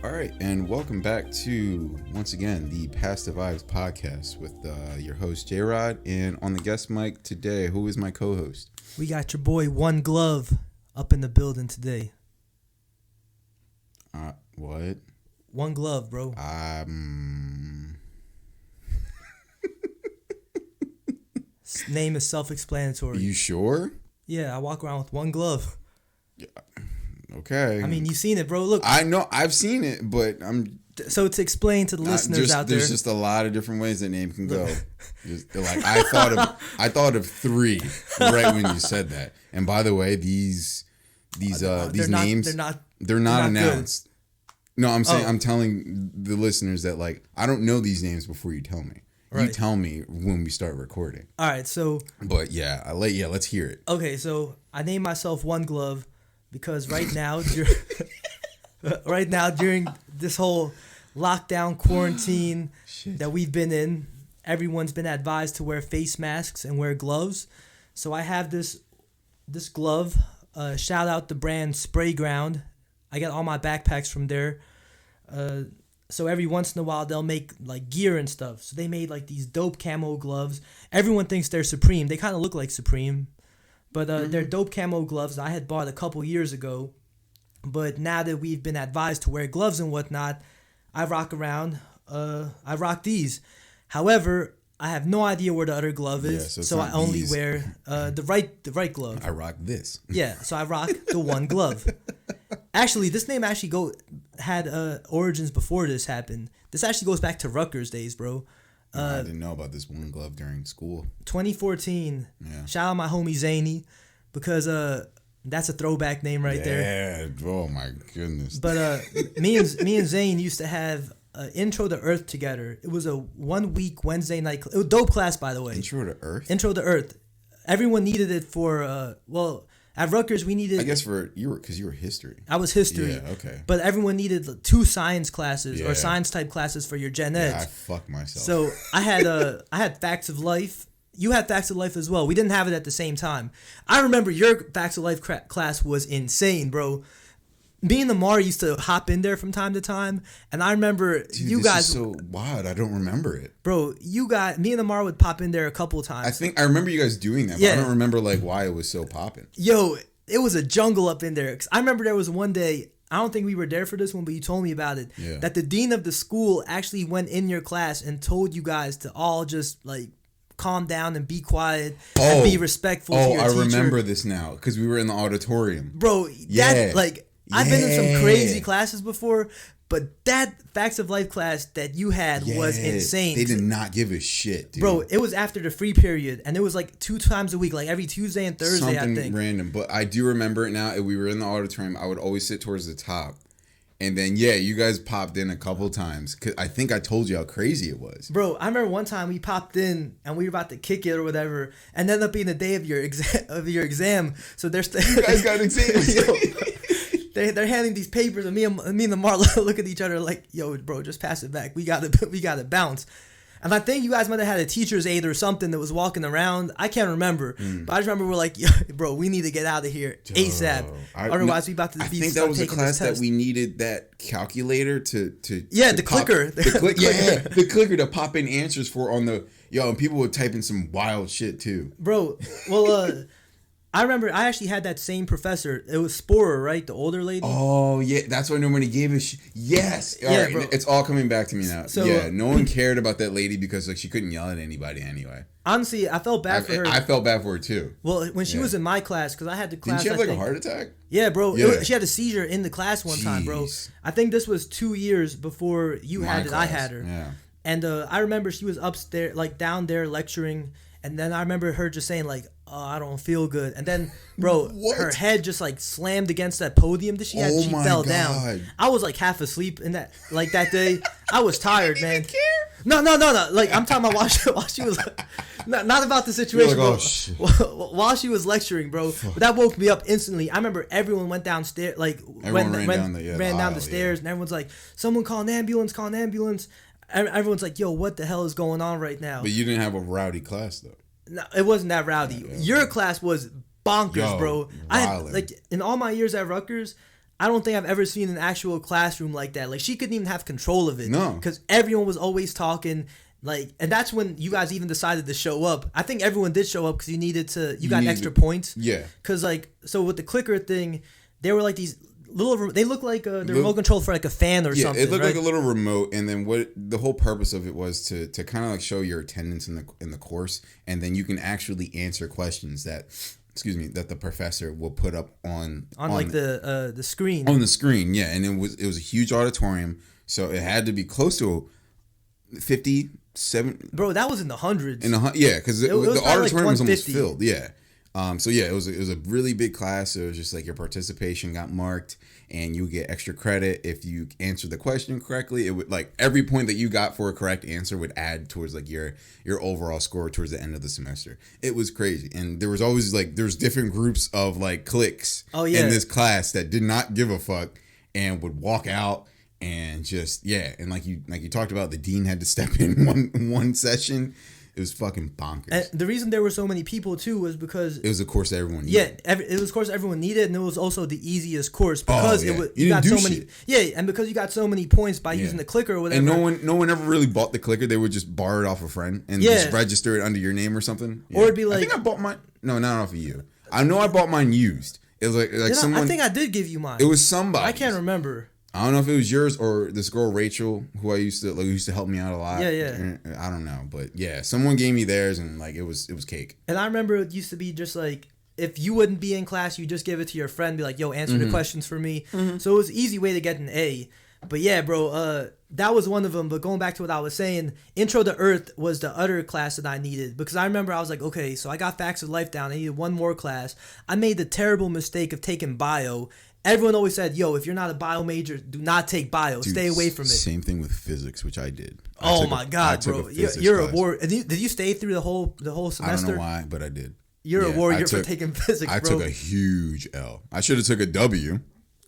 All right, and welcome back to, once again, the Passive Vibes podcast with your host, J-Rod, and on the guest mic today, who is my co-host? We got your boy One Glove up in the building today. What? One Glove, bro. Name is self-explanatory. You sure? Yeah, I walk around with one glove. Yeah. Okay. I mean, you've seen it, bro. Look. I know, I've seen it, but So to explain to the listeners out there, there's just a lot of different ways that name can go. I thought of three right when you said that. And by the way, these names they're not announced. Good. No, I'm saying I'm telling the listeners that I don't know these names before you tell me. Right. You tell me when we start recording. All right, so. But let's hear it. Okay, so I named myself One Glove because right now during this whole lockdown quarantine that we've been in, everyone's been advised to wear face masks and wear gloves. So I have this glove. Shout out the brand Spray Ground. I get all my backpacks from there. So every once in a while they'll make gear and stuff. So they made these dope camo gloves. Everyone thinks they're Supreme. They kind of look like Supreme, but they're dope camo gloves I had bought a couple years ago. But now that we've been advised to wear gloves and whatnot, I rock these. However, I have no idea where the other glove is, so I only wear the right glove. I rock this. Yeah, so I rock the one glove. Actually, this name had origins before this happened. This actually goes back to Rutgers days, bro. I didn't know about this one glove during school. 2014. Yeah. Shout out my homie Zany, because that's a throwback name right there. Yeah. Oh my goodness. But me and Zane used to have Intro to Earth together. It was a 1 week Wednesday night. It was a dope class, by the way. Intro to Earth. Intro to Earth. Everyone needed it for at Rutgers, we needed... I guess because you were history. I was history. Yeah, okay. But everyone needed 2 science classes or science-type classes for your gen ed. Yeah, I fucked myself. So I had Facts of Life. You had Facts of Life as well. We didn't have it at the same time. I remember your Facts of Life class was insane, bro. Me and Lamar used to hop in there from time to time, and I remember you guys. This is so wild. I don't remember it, bro. Me and Lamar would pop in there a couple of times. I think I remember you guys doing that, but I don't remember why it was so popping. Yo, it was a jungle up in there. 'Cause I remember there was one day. I don't think we were there for this one, but you told me about it. Yeah. That the dean of the school actually went in your class and told you guys to all just calm down and be quiet and be respectful to your teacher. I remember this now because we were in the auditorium, bro. I've been in some crazy classes before, but that Facts of Life class that you had was insane. They did not give a shit, dude. Bro, it was after the free period, and it was 2 times a week, every Tuesday and Thursday, Something I think. random, but I do remember it now. We were in the auditorium. I would always sit towards the top. And then, you guys popped in a couple times. Cause I think I told you how crazy it was. Bro, I remember one time we popped in and we were about to kick it or whatever, and ended up being the day of your exam. So you guys got exams. They're handing these papers, and me and Lamar look at each other like, "Yo, bro, just pass it back. We got to bounce." And I think you guys might have had a teacher's aide or something that was walking around. I can't remember, but I just remember we're like, "Yo, bro, we need to get out of here ASAP. Otherwise, we about to be." I think that was a class that we needed that calculator to the clicker, the clicker to pop in answers for on the and people would type in some wild shit too, bro. Well, I remember I actually had that same professor. It was Sporer, right? The older lady. Oh, yeah. That's why nobody gave a shit. Yes. All right. Bro. It's all coming back to me now. So, no one cared about that lady because she couldn't yell at anybody anyway. Honestly, I felt bad for her. I felt bad for her too. Well, when she was in my class, because I had the class. Didn't she have a heart attack? Yeah, bro. Yeah. She had a seizure in the class one time, bro. I think this was 2 years before you had it. I had her. Yeah. And I remember she was upstairs, down there lecturing. And then I remember her just saying "Oh, I don't feel good." And then, bro, her head just slammed against that podium that she had. She fell down. I was half asleep in that that day. I was tired, man. Didn't care? No. I'm talking about while she was not about the situation. Oh, shit. While she was lecturing, bro. But that woke me up instantly. I remember everyone went downstairs, ran down the stairs, and everyone's like, "Someone call an ambulance! Call an ambulance!" Everyone's like, "Yo, what the hell is going on right now?" But you didn't have a rowdy class though. No, it wasn't that rowdy. Your class was bonkers, bro. Violent. In all my years at Rutgers, I don't think I've ever seen an actual classroom like that. Like, she couldn't even have control of it. No. Because everyone was always talking. Like, and that's when you guys even decided to show up. I think everyone did show up because you got extra points. Yeah. Because, like, so with the clicker thing, they were like these they look like the remote control for like a fan or something. Yeah, it looked right? like a little remote, and then what the whole purpose of it was to kind of like show your attendance in the course, and then you can actually answer questions that the professor will put up on like the screen. On the screen, yeah, and it was a huge auditorium, so it had to be close to 57. Bro, that was in the hundreds. Yeah, because the auditorium was almost filled. Yeah. So yeah, it was a really big class. It was just like your participation got marked, and you get extra credit if you answered the question correctly. It would, like, every point that you got for a correct answer would add towards like your overall score towards the end of the semester. It was crazy, and there was always like there's different groups of like cliques in this class that did not give a fuck and would walk out and just and like you talked about, the dean had to step in one session. It was fucking bonkers. And the reason there were so many people too was because it was a course that everyone needed. Yeah, it was a course everyone needed, and it was also the easiest course because you got so many. Yeah, and because you got so many points by using the clicker or whatever. And no one ever really bought the clicker. They would just borrow it off a friend and just register it under your name or something. Yeah. Or it'd be like, I think I bought mine. No, not off of you. I know I bought mine used. It was like someone. I think I did give you mine. It was somebody. I can't remember. I don't know if it was yours or this girl Rachel, who used to help me out a lot. Yeah. I don't know, but yeah, someone gave me theirs, and like it was cake. And I remember it used to be just like, if you wouldn't be in class, you just give it to your friend, be like, "Yo, answer the questions for me." Mm-hmm. So it was an easy way to get an A. But yeah, bro, that was one of them. But going back to what I was saying, Intro to Earth was the other class that I needed, because I remember I was like, okay, so I got Facts of Life down. I needed one more class. I made the terrible mistake of taking bio. Everyone always said, yo, if you're not a bio major, do not take bio. Dude, stay away from it. Same thing with physics, which I did. Oh my God, bro. You're a warrior. Did you stay through the whole semester? I don't know why, but I did. You're a warrior for taking physics, bro. I took a huge L. I should have took a W,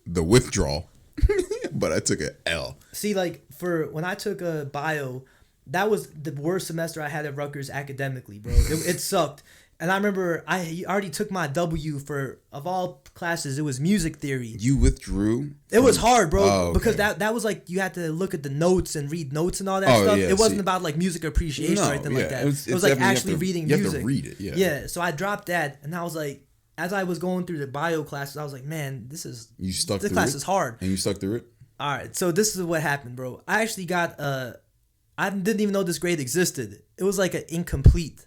the withdrawal, but I took an L. See, like, for when I took a bio, that was the worst semester I had at Rutgers academically, bro. It sucked. And I remember I already took my W for, of all classes, it was music theory. You withdrew? It was hard, bro, because that was like, you had to look at the notes and read notes and all that stuff. Yeah, it wasn't about like music appreciation or anything like that. It was like actually reading music. You have to read it, Yeah, so I dropped that, and I was like, as I was going through the bio classes, I was like, man, this class is hard. And you stuck through it? All right, so this is what happened, bro. I actually got, I didn't even know this grade existed. It was like an incomplete,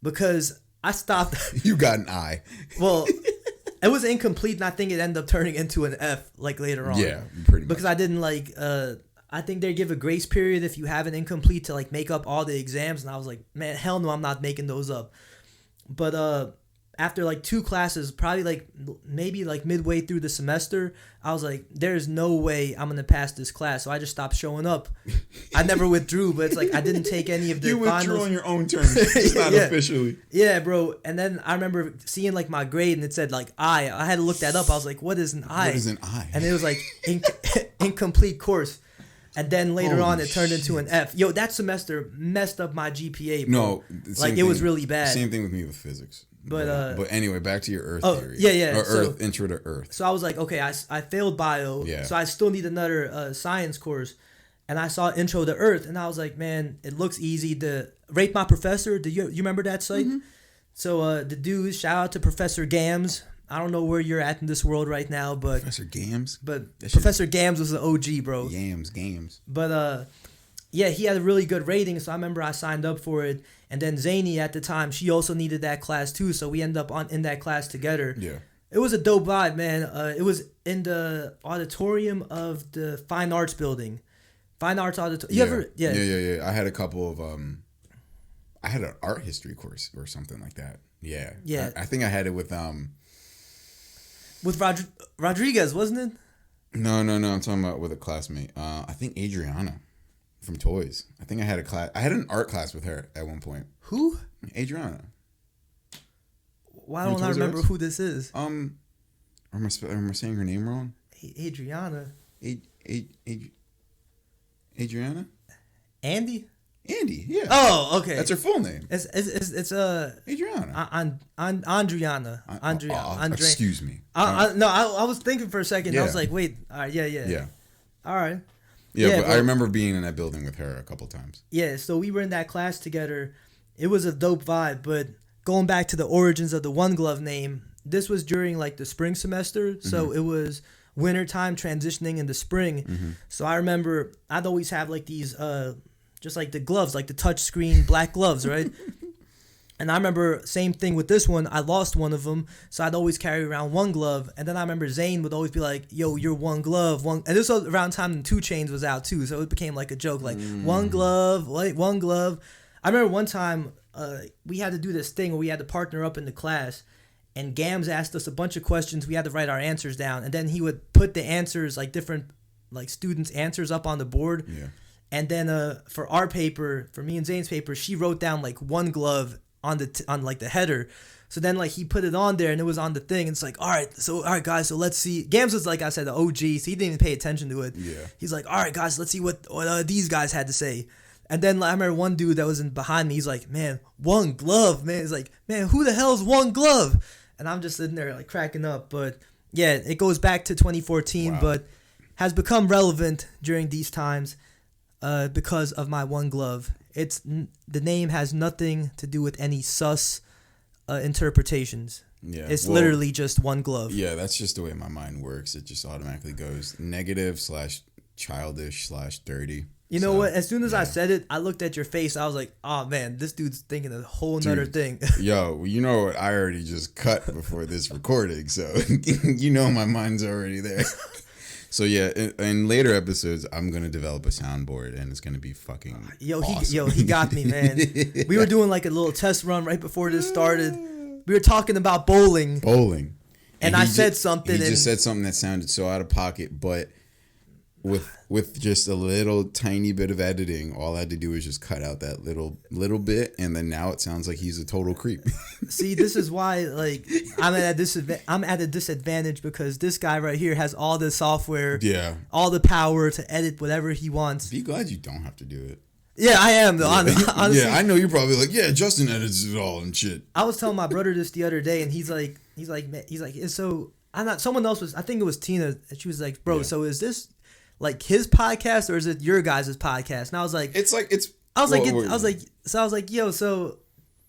because I stopped. You got an I. Well, it was incomplete, and I think it ended up turning into an F like later on. Yeah, pretty much. Because I didn't like. I think they give a grace period if you have an incomplete to like make up all the exams, and I was like, man, hell no, I'm not making those up. But after like 2 classes, probably like maybe like midway through the semester, I was like, there's no way I'm gonna pass this class. So I just stopped showing up. I never withdrew, but it's like I didn't take any of the finals. You withdrew on your own terms, just not officially. Yeah, bro. And then I remember seeing like my grade, and it said like I had to look that up. I was like, what is an I? What is an I? And it was like incomplete course. And then later on, it turned into an F. Yo, that semester messed up my GPA, bro. No, like it was really bad. Same thing with me with physics. But anyway, back to your Earth theory. Yeah. Or Intro to Earth. So I was like, okay, I failed bio, so I still need another science course. And I saw Intro to Earth, and I was like, man, it looks easy. To Rate My Professor, do you remember that site? Mm-hmm. So the dude, shout out to Professor Gams. I don't know where you're at in this world right now, but Professor Gams. But Professor Gams was the OG, bro. Games. But yeah, he had a really good rating, so I remember I signed up for it. And then Zany at the time, she also needed that class too, so we ended up in that class together. Yeah. It was a dope vibe, man. It was in the auditorium of the Fine Arts building. Fine Arts auditorium. Yeah. I had a couple of I had an art history course or something like that. Yeah. Yeah. I think I had it with Rodriguez, wasn't it? No. I'm talking about with a classmate. I think Adriana from Toys. I think I had a class. I had an art class with her at one point. Who? Adriana. Why don't I remember who this is? Am I saying her name wrong? Adriana. Adriana? Andy? Andy, yeah. Oh, okay. That's her full name. It's Adriana. Andriana. Excuse me. I was thinking for a second. Yeah. I was like, wait. All right, yeah. All right. Yeah, but I remember being in that building with her a couple times. Yeah, so we were in that class together. It was a dope vibe, but going back to the origins of the One Glove name, this was during like the spring semester, so it was wintertime transitioning into spring. So I remember I'd always have like these just like the gloves, like the touch screen black gloves, right? And I remember same thing with this one. I lost one of them, so I'd always carry around one glove. And then I remember Zane would always be like, "Yo, you're one glove." And this was around time the 2 Chainz was out too, so it became like a joke, like one glove, like one glove. I remember one time we had to do this thing where we had to partner up in the class, and Gams asked us a bunch of questions. We had to write our answers down, and then he would put the answers, like different like students' answers, up on the board. Yeah. And then for our paper, for me and Zane's paper, she wrote down like one glove on like the header. So then like he put it on there and it was on the thing, and it's like, all right guys, so let's see. Gams was, like I said, the OG, so he didn't even pay attention to it. Yeah. He's like, all right guys, let's see what these guys had to say. And then I remember one dude that was behind me, he's like, man, one glove, man. He's like, man, who the hell is one glove? And I'm just sitting there like cracking up. But yeah, it goes back to 2014, but has become relevant during these times because of my one glove. The name has nothing to do with any sus interpretations. Yeah, it's literally just one glove. Yeah, that's just the way my mind works. It just automatically goes negative / childish / dirty. You know what? As soon as I said it, I looked at your face. I was like, oh man, this dude's thinking a whole nother thing. Yo, you know what? I already just cut before this recording, so you know my mind's already there. So yeah, in later episodes, I'm gonna develop a soundboard, and it's gonna be fucking awesome. He got me, man. We were doing like a little test run right before this started. We were talking about bowling, and I said something. He just said something that sounded so out of pocket, but with just a little tiny bit of editing, all I had to do was just cut out that little bit, and then now it sounds like he's a total creep. See, this is why like I'm at a disadvantage because this guy right here has all the software, all the power to edit whatever he wants. Be glad you don't have to do it. Yeah, I am though. Honestly, yeah, I know you're probably like, yeah, Justin edits it all and shit. I was telling my brother this the other day, and he's like, it's so. I'm not. Someone else was. I think it was Tina. And she was like, bro, so is this like his podcast or is it your guys' podcast? And I was like, I was like, yo, so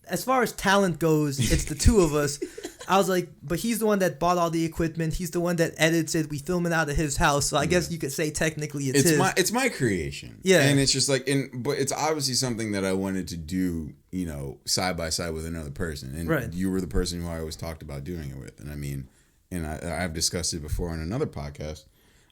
as far as talent goes, it's the two of us. I was like, but he's the one that bought all the equipment. He's the one that edits it. We film it out of his house. So I guess you could say technically it's his. It's my creation. Yeah. And it's just like, but it's obviously something that I wanted to do, you know, side by side with another person. And you were the person who I always talked about doing it with. And I mean, and I've discussed it before on another podcast.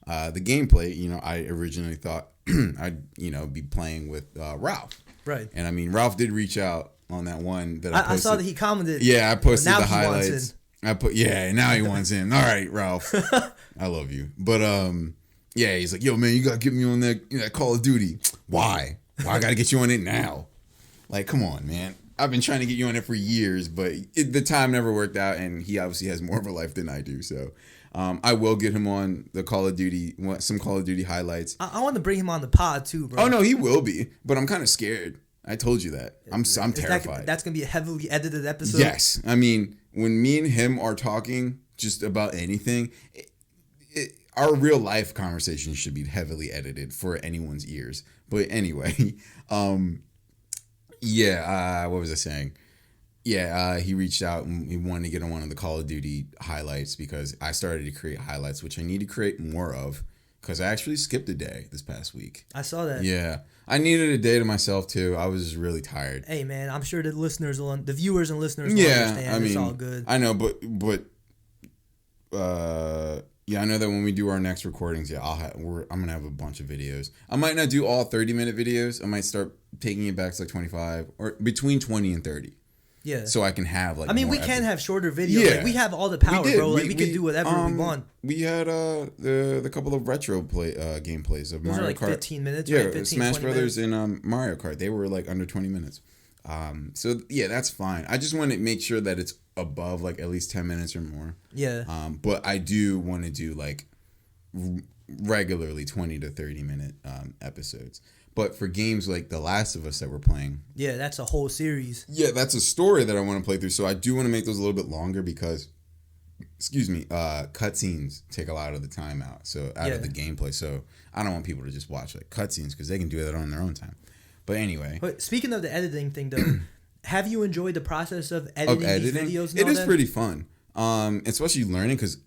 The gameplay, you know, I originally thought I'd, you know, be playing with Ralph. Right. And I mean, Ralph did reach out on that one that I posted. I saw that he commented. Yeah, I posted the highlights. Now he wants in. All right, Ralph. I love you. But yeah, he's like, yo, man, you gotta get me on that Call of Duty. Why I gotta get you on it now? Like, come on, man. I've been trying to get you on it for years, but the time never worked out, and he obviously has more of a life than I do, so I will get him on the Call of Duty, some Call of Duty highlights. I want to bring him on the pod too, bro. Oh no, he will be, but I'm kind of scared. I told you that. I'm terrified. That's gonna be a heavily edited episode. Yes, I mean when me and him are talking just about anything, our real life conversation should be heavily edited for anyone's ears. But anyway, what was I saying? Yeah, he reached out and he wanted to get on one of the Call of Duty highlights because I started to create highlights, which I need to create more of because I actually skipped a day this past week. I saw that. Yeah. I needed a day to myself too. I was really tired. Hey man, I'm sure the viewers and listeners will understand. I mean, it's all good. I know, but I know that when we do our next recordings, I'm gonna have a bunch of videos. I might not do all 30-minute videos. I might start taking it back to like 25 or between 20 and 30. Yeah. So I can have like. I mean, we can have shorter videos. Yeah. Like, we have all the power, bro. Like we can do whatever we want. We had the couple of retro gameplays of Mario Kart. 15 minutes. Yeah, right? 15, Smash Brothers and Mario Kart. They were like under 20 minutes. So yeah, that's fine. I just want to make sure that it's above like at least 10 minutes or more. Yeah. But I do want to do like regularly 20 to 30 minute episodes. But for games like The Last of Us that we're playing, yeah, that's a whole series. Yeah, that's a story that I want to play through. So I do want to make those a little bit longer because, cutscenes take a lot of the time out. So out of the gameplay. So I don't want people to just watch like cutscenes because they can do that on their own time. But anyway. But speaking of the editing thing, though, have you enjoyed the process of editing these videos? It is pretty fun, especially learning because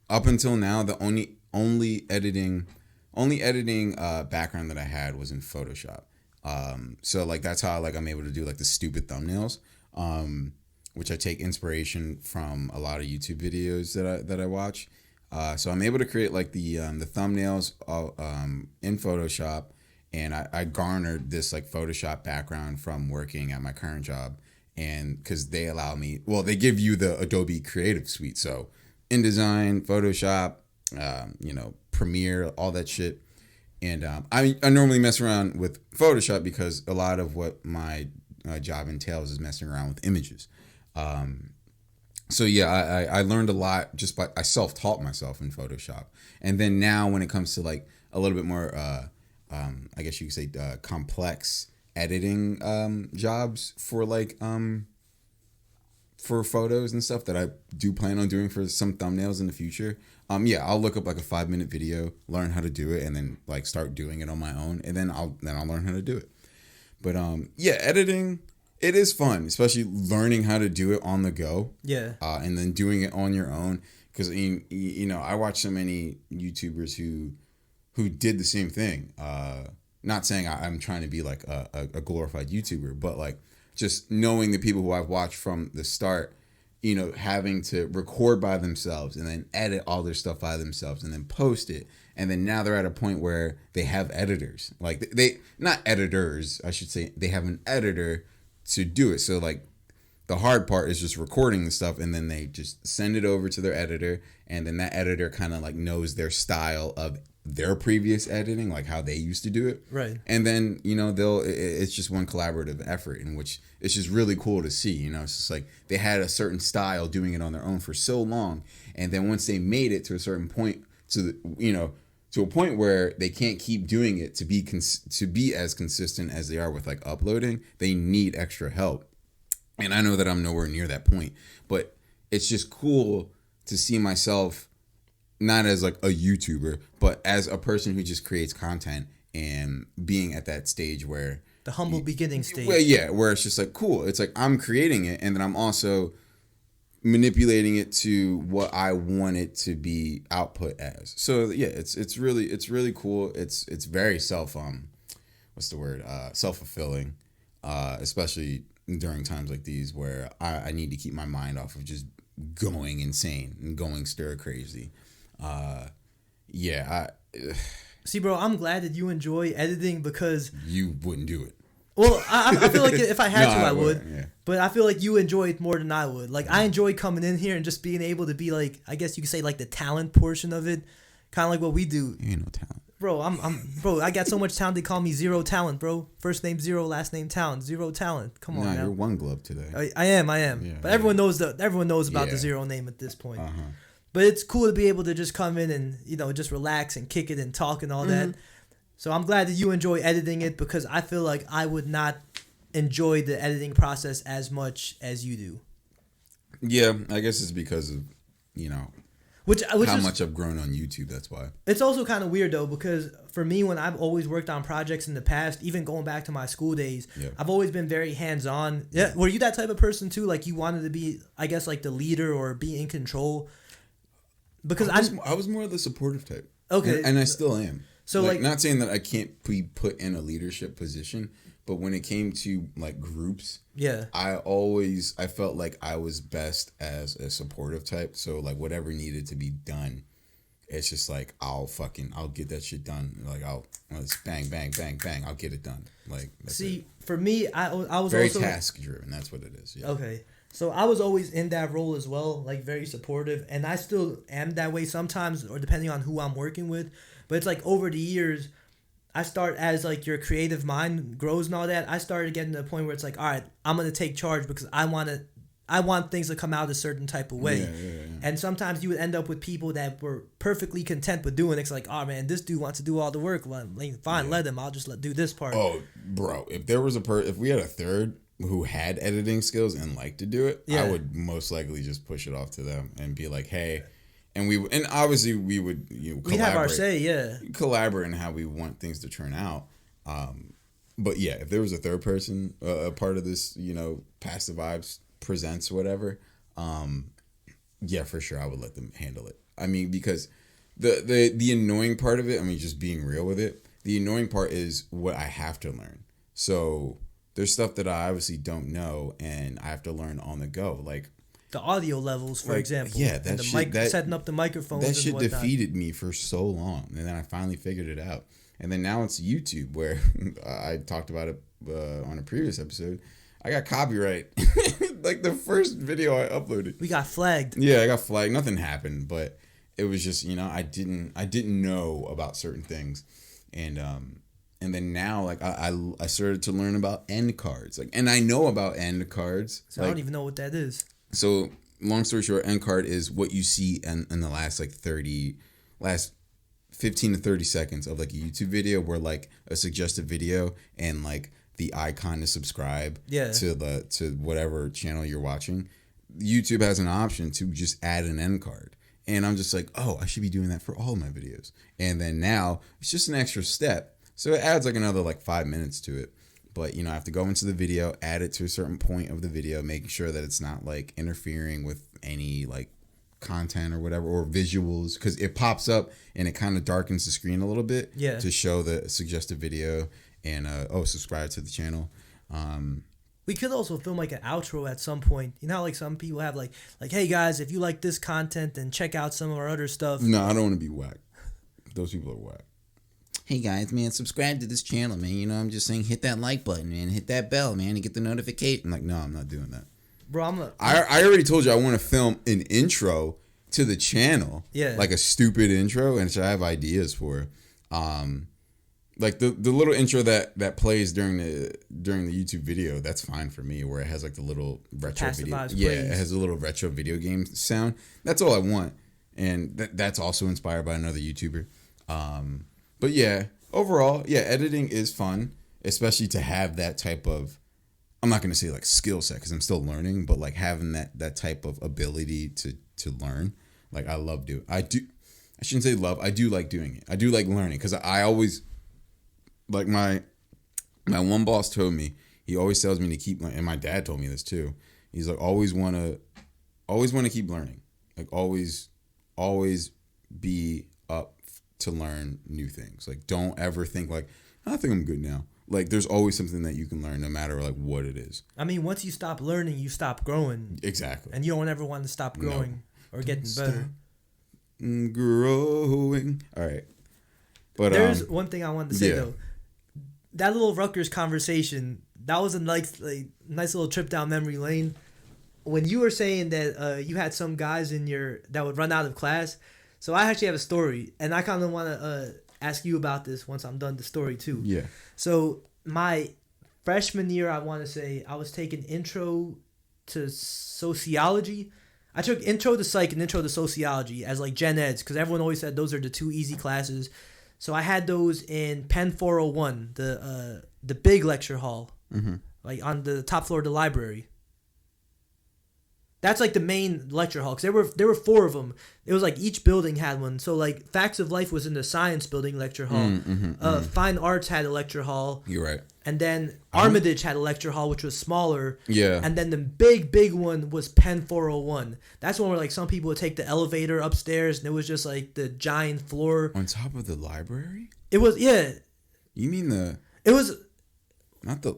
up until now, the only editing background that I had was in Photoshop. So like that's how like I'm able to do like the stupid thumbnails, which I take inspiration from a lot of YouTube videos that I watch. So I'm able to create like the thumbnails in Photoshop, and I garnered this like Photoshop background from working at my current job, and because they allow me, they give you the Adobe Creative Suite, so InDesign, Photoshop, Premiere, all that shit. And I normally mess around with Photoshop because a lot of what my job entails is messing around with images. So yeah, I learned a lot I self-taught myself in Photoshop. And then now when it comes to like a little bit more, I guess you could say complex editing jobs for like for photos and stuff that I do plan on doing for some thumbnails in the future. I'll look up like a 5-minute video, learn how to do it, and then like start doing it on my own, and then I'll learn how to do it. But editing, it is fun, especially learning how to do it on the go. Yeah. And then doing it on your own, because I watch so many YouTubers who did the same thing. Not saying I'm trying to be like a glorified YouTuber, but like just knowing the people who I've watched from the start, having to record by themselves and then edit all their stuff by themselves and then post it. And then now they're at a point where they have editors. Like they not editors, I should say, they have an editor to do it. So like the hard part is just recording the stuff, and then they just send it over to their editor, and then that editor kind of like knows their style of their previous editing, like how they used to do it. Right. And then, it's just one collaborative effort in which it's just really cool to see, it's just like they had a certain style doing it on their own for so long. And then once they made it to a certain point to a point where they can't keep doing it to be as consistent as they are with like uploading, they need extra help. And I know that I'm nowhere near that point, but it's just cool to see myself not as like a YouTuber, but as a person who just creates content and being at that stage where the humble beginning stage. Well, yeah, where it's just like cool. It's like I'm creating it, and then I'm also manipulating it to what I want it to be output as. So yeah, it's really cool. It's very self-fulfilling, especially during times like these where I need to keep my mind off of just going insane and going stir crazy. See, bro, I'm glad that you enjoy editing because you wouldn't do it. Well, I feel like if I had to, I would. Yeah. But I feel like you enjoy it more than I would. Like, I enjoy coming in here and just being able to be like, I guess you could say like the talent portion of it, kind of like what we do. You ain't no talent, bro. I got so much talent. They call me Zero Talent, bro. First name Zero, last name Talent. Zero Talent. Come on, now. You're one glove today. I am. Yeah, but everyone knows about the Zero name at this point. Uh-huh. But it's cool to be able to just come in and just relax and kick it and talk and all that. So I'm glad that you enjoy editing it because I feel like I would not enjoy the editing process as much as you do. Yeah, I guess it's because of how much I've grown on YouTube. That's why. It's also kind of weird though because for me, when I've always worked on projects in the past, even going back to my school days, I've always been very hands-on. Yeah, were you that type of person too? Like you wanted to be, I guess, like the leader or be in control? Because I was more of the supportive type. Okay, and I still am. So like not saying that I can't be put in a leadership position, but when it came to like groups, I felt like I was best as a supportive type. So like whatever needed to be done, it's just like I'll get that shit done. Like I'll bang bang bang bang, I'll get it done. Like for me, I was very also task driven. That's what it is. Yeah. Okay. So I was always in that role as well, like very supportive, and I still am that way sometimes, or depending on who I'm working with. But it's like over the years, I start as like your creative mind grows and all that. I started getting to the point where it's like, all right, I'm gonna take charge because I want I want things to come out a certain type of way. Yeah. And sometimes you would end up with people that were perfectly content with doing it. It's like, oh man, this dude wants to do all the work. Well, fine, let him. I'll just do this part. Oh, bro, if there was if we had a third who had editing skills and liked to do it, I would most likely just push it off to them and be like, hey, and obviously we would collaborate. We'd have our say, collaborate in how we want things to turn out. But yeah, if there was a third person, a part of this, Pass the Vibes presents whatever, yeah, for sure I would let them handle it. I mean, because the annoying part of it, I mean, just being real with it, the annoying part is what I have to learn. So there's stuff that I obviously don't know and I have to learn on the go, like the audio levels, for example. Yeah, that shit, setting up the microphones. That shit defeated me for so long, and then I finally figured it out. And then now it's YouTube, where I talked about it on a previous episode. I got copyright, like the first video I uploaded. We got flagged. Yeah, I got flagged. Nothing happened, but it was just I didn't know about certain things, and then now like I started to learn about end cards, like, and I know about end cards. So I don't even know what that is. So long story short, end card is what you see in the last 15 to 30 seconds of like a YouTube video, where like a suggested video and like the icon to subscribe to whatever channel you're watching. YouTube has an option to just add an end card. And I'm just like, oh, I should be doing that for all of my videos. And then now it's just an extra step. So it adds like another 5 minutes to it. But, I have to go into the video, add it to a certain point of the video, making sure that it's not like interfering with any content or whatever, or visuals, because it pops up and it kind of darkens the screen a little bit to show the suggested video and subscribe to the channel. We could also film like an outro at some point. You know how some people have like, hey guys, if you like this content, then check out some of our other stuff. No, I don't want to be whack. Those people are whack. Hey guys, man, subscribe to this channel, man. I'm just saying, hit that like button, man. Hit that bell, man, to get the notification. No, I'm not doing that. Bro, I already told you I want to film an intro to the channel. Yeah. Like a stupid intro, and so I have ideas for. Like the little intro that plays during the YouTube video, that's fine for me, where it has the little retro video. Yeah, it has a little retro video game sound. That's all I want. And that's also inspired by another YouTuber. But yeah, overall, yeah, editing is fun, especially to have that type of, I'm not going to say skill set because I'm still learning, but having that type of ability to learn. I love doing. I shouldn't say love. I do like doing it. I do like learning, because I always, my one boss told me, he always tells me to keep, and my dad told me this too. He's always want to keep learning. Always be up to learn new things. Don't ever think I think I'm good now. There's always something that you can learn, no matter what it is. I mean, once you stop learning, you stop growing. Exactly. And you don't ever want to stop growing or getting better. Growing. All right. But there's one thing I wanted to say though. That little Rutgers conversation, that was a nice little trip down memory lane. When you were saying that you had some guys that would run out of class, so I actually have a story, and I kind of want to ask you about this once I'm done the story too. Yeah. So my freshman year, I want to say, I was taking intro to sociology. I took intro to psych and intro to sociology as gen eds, because everyone always said those are the two easy classes. So I had those in Pen 401, the big lecture hall, on the top floor of the library. That's the main lecture hall, because there were 4 of them. It was each building had one. So Facts of Life was in the science building lecture hall. Fine Arts had a lecture hall. You're right. And then Armitage had a lecture hall, which was smaller. Yeah. And then the big one was Pen 401. That's one where some people would take the elevator upstairs, and it was just the giant floor on top of the library. It was, yeah. You mean It was not the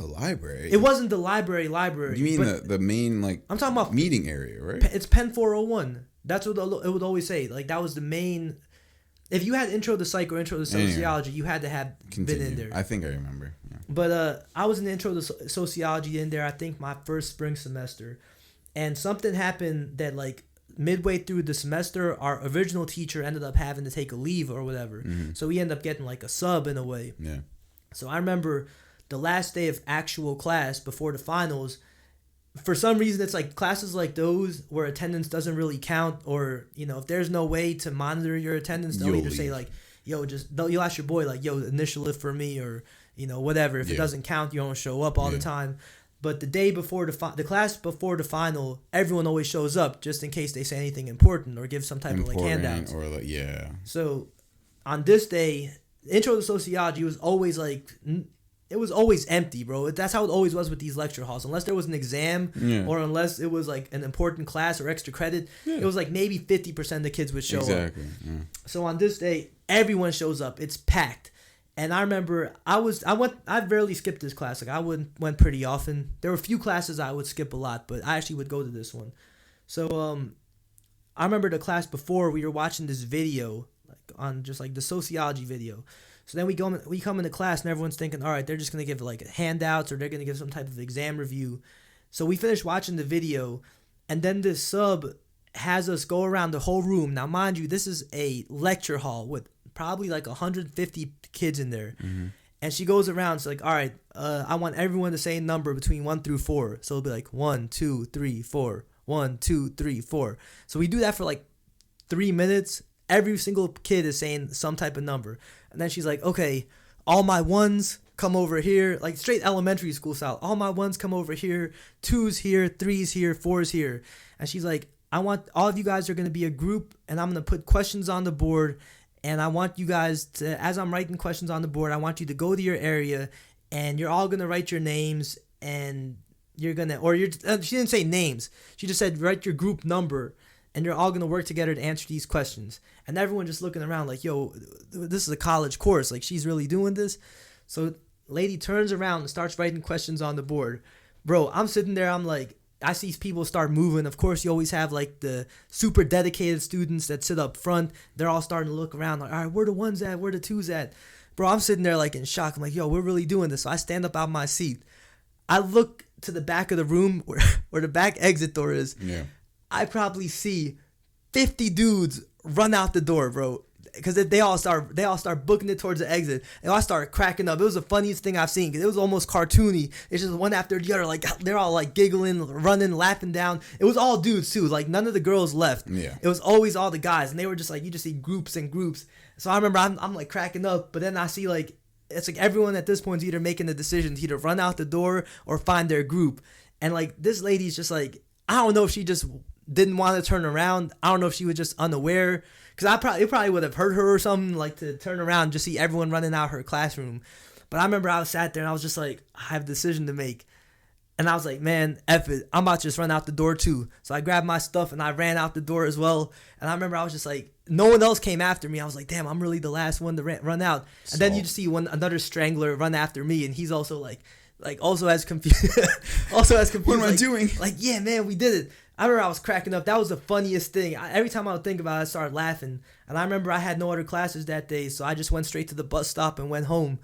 library. It wasn't the library. You mean the main I'm talking about meeting area, right? It's Pen 401. That's what it would always say. That was the main. If you had intro to psych or intro to sociology, you had to have been in there. I think I remember. Yeah. But I was in the intro to sociology in there, I think my first spring semester, and something happened that midway through the semester, our original teacher ended up having to take a leave or whatever. So we ended up getting a sub in a way. Yeah. So I remember the last day of actual class before the finals, for some reason, it's like classes like those where attendance doesn't really count, or if there's no way to monitor your attendance, they'll either say like, yo, you'll ask your boy like, yo, initial it for me, or whatever. If it doesn't count, you don't show up all the time. But the day before the class before the final, everyone always shows up just in case they say anything important or give some type of like handouts. Or like, So on this day, intro to sociology was always like. It was always empty, bro. That's how it always was with these lecture halls. Unless there was an exam or unless it was like an important class or extra credit, it was like maybe 50% of the kids would show up. Yeah. So on this day, everyone shows up. It's packed. And I remember I rarely skipped this class. Like I went pretty often. There were a few classes I would skip a lot, but I actually would go to this one. So I remember the class before we were watching this video like on just like the sociology video. So then we come into class and everyone's thinking, all right, they're just going to give like handouts or they're going to give some type of exam review. So we finished watching the video and then this sub has us go around the whole room. Now, mind you, this is a lecture hall with probably like 150 kids in there. Mm-hmm. And she goes around, it's like, all right, I want everyone to say a number between 1 through 4. So it'll be like 1, 2, 3, 4, 1, 2, 3, 4. So we do that for like 3 minutes. Every single kid is saying some type of number. And then she's like, okay, all my ones come over here. Like straight elementary school style. All my ones come over here. 2's here, 3's here, 4's here. And she's like, I want all of you guys are going to be a group. And I'm going to put questions on the board. And I want you guys to, as I'm writing questions on the board, I want you to go to your area. And you're all going to write your names. And you're going to, she didn't say names. She just said, write your group number. And you're all going to work together to answer these questions. And everyone just looking around like, yo, this is a college course. Like, she's really doing this. So lady turns around and starts writing questions on the board. Bro, I'm sitting there. I'm like, I see people start moving. Of course, you always have, like, the super dedicated students that sit up front. They're all starting to look around like, all right, where the ones at? Where the twos at? Bro, I'm sitting there, like, in shock. I'm like, yo, we're really doing this. So I stand up out of my seat. I look to the back of the room where the back exit door is. Yeah. I probably see 50 dudes run out the door, bro, because they all start booking it towards the exit, and I start cracking up. It was the funniest thing I've seen because it was almost cartoony. It's just one after the other, like they're all like giggling, running, laughing down. It was all dudes too, like none of the girls left. Yeah, it was always all the guys, and they were just like you just see groups and groups. So I remember I'm like cracking up, but then I see like it's like everyone at this point is either making the decision to either run out the door or find their group, and like this lady's just like I don't know if she just didn't want to turn around. I don't know if she was just unaware, because it probably would have hurt her or something, like to turn around and just see everyone running out her classroom. But I remember I was sat there and I was just like, I have a decision to make. And I was like, man, F it. I'm about to just run out the door too. So I grabbed my stuff and I ran out the door as well. And I remember I was just like, no one else came after me. I was like, damn, I'm really the last one to run out. And then you just see another strangler run after me, and he's also like also as confused. What am I doing? Like, yeah, man, we did it. I remember I was cracking up. That was the funniest thing. Every time I would think about it, I started laughing. And I remember I had no other classes that day, so I just went straight to the bus stop and went home.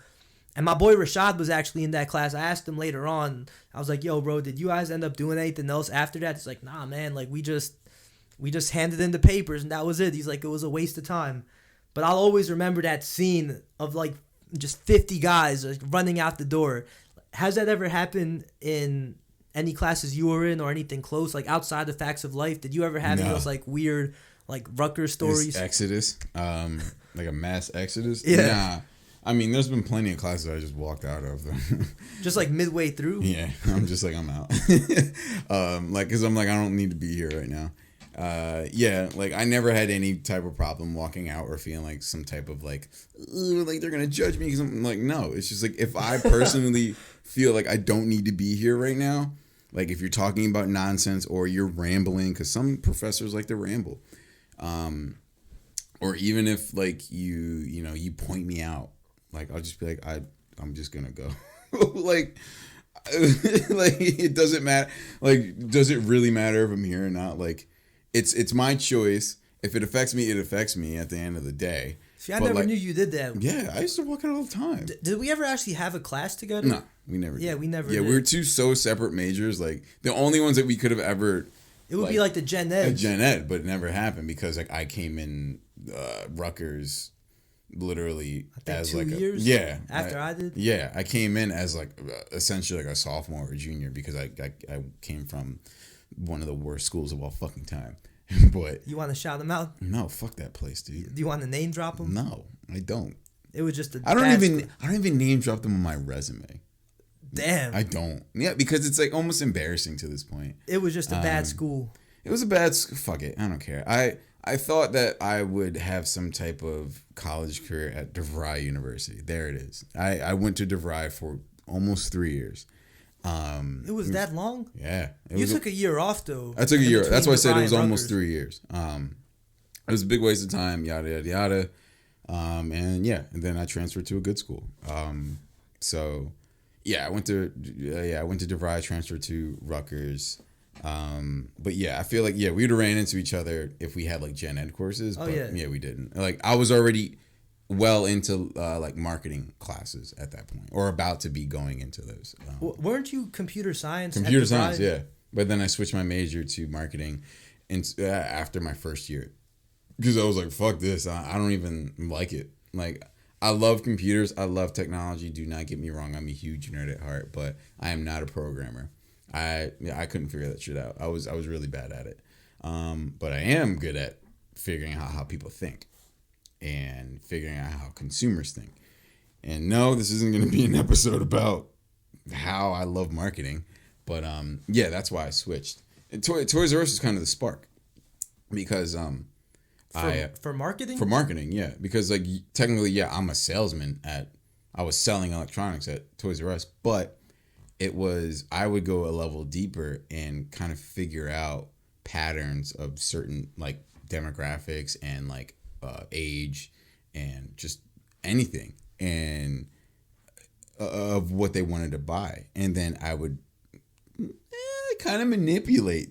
And my boy Rashad was actually in that class. I asked him later on. I was like, yo, bro, did you guys end up doing anything else after that? He's like, nah, man. Like, we just handed in the papers, and that was it. He's like, it was a waste of time. But I'll always remember that scene of, like, just 50 guys like, running out the door. Has that ever happened in any classes you were in or anything close, like outside the facts of life? Did you ever have those like weird like Rutgers stories? Exodus, like a mass exodus? Yeah. Nah. I mean, there's been plenty of classes I just walked out of them. Just like midway through? Yeah. I'm just like, I'm out. Like, because I'm like, I don't need to be here right now. Yeah, like I never had any type of problem walking out or feeling like some type of like they're gonna judge me because I'm like, no. It's just like if I personally feel like I don't need to be here right now, like if you're talking about nonsense or you're rambling, because some professors like to ramble, or even if like you point me out, like I'll just be like I'm just gonna go. like it doesn't matter. Like, does it really matter if I'm here or not? Like, it's my choice. If it affects me, it affects me at the end of the day. See, I never knew you did that. Yeah, I used to walk out all the time. Did we ever actually have a class together? No, we never did. Yeah, we never did. We were two so separate majors. Like, the only ones that we could have ever... It would be like the Gen Ed. Gen Ed, but it never happened because, like, I came in Rutgers literally as 2 like years. After I did. Yeah, I came in as like essentially like a sophomore or junior because I came from one of the worst schools of all fucking time. But you want to shout them out? No, fuck that place, dude. Do you want to name drop them? No, I don't. It was just I don't even name drop them on my resume. Damn. I don't. Yeah, because it's like almost embarrassing to this point. It was just a bad school. It was a bad fuck it. I don't care. I thought that I would have some type of college career at DeVry University. There it is. I went to DeVry for almost 3 years. It was that long? Yeah. You took a year off though. I took a year. That's why I said it was almost 3 years. It was a big waste of time, yada, yada, yada. And then I transferred to a good school. So yeah, I went to DeVry, transferred to Rutgers. But yeah, I feel like, we would have ran into each other if we had like gen ed courses, but we didn't. Like I was already well into like marketing classes at that point, or about to be going into those. Weren't you computer science? Computer science, yeah. But then I switched my major to marketing after my first year because I was like, fuck this. I don't even like it. Like I love computers. I love technology. Do not get me wrong. I'm a huge nerd at heart, but I am not a programmer. I couldn't figure that shit out. I was really bad at it. But I am good at figuring out how people think and figuring out how consumers think. And no, this isn't going to be an episode about how I love marketing, but that's why I switched. And Toys R Us is kind of the spark because for marketing? For marketing, yeah, because like technically, I'm a salesman I was selling electronics at Toys R Us, but I would go a level deeper and kind of figure out patterns of certain like demographics and like age and just anything and of what they wanted to buy. And then I would kind of manipulate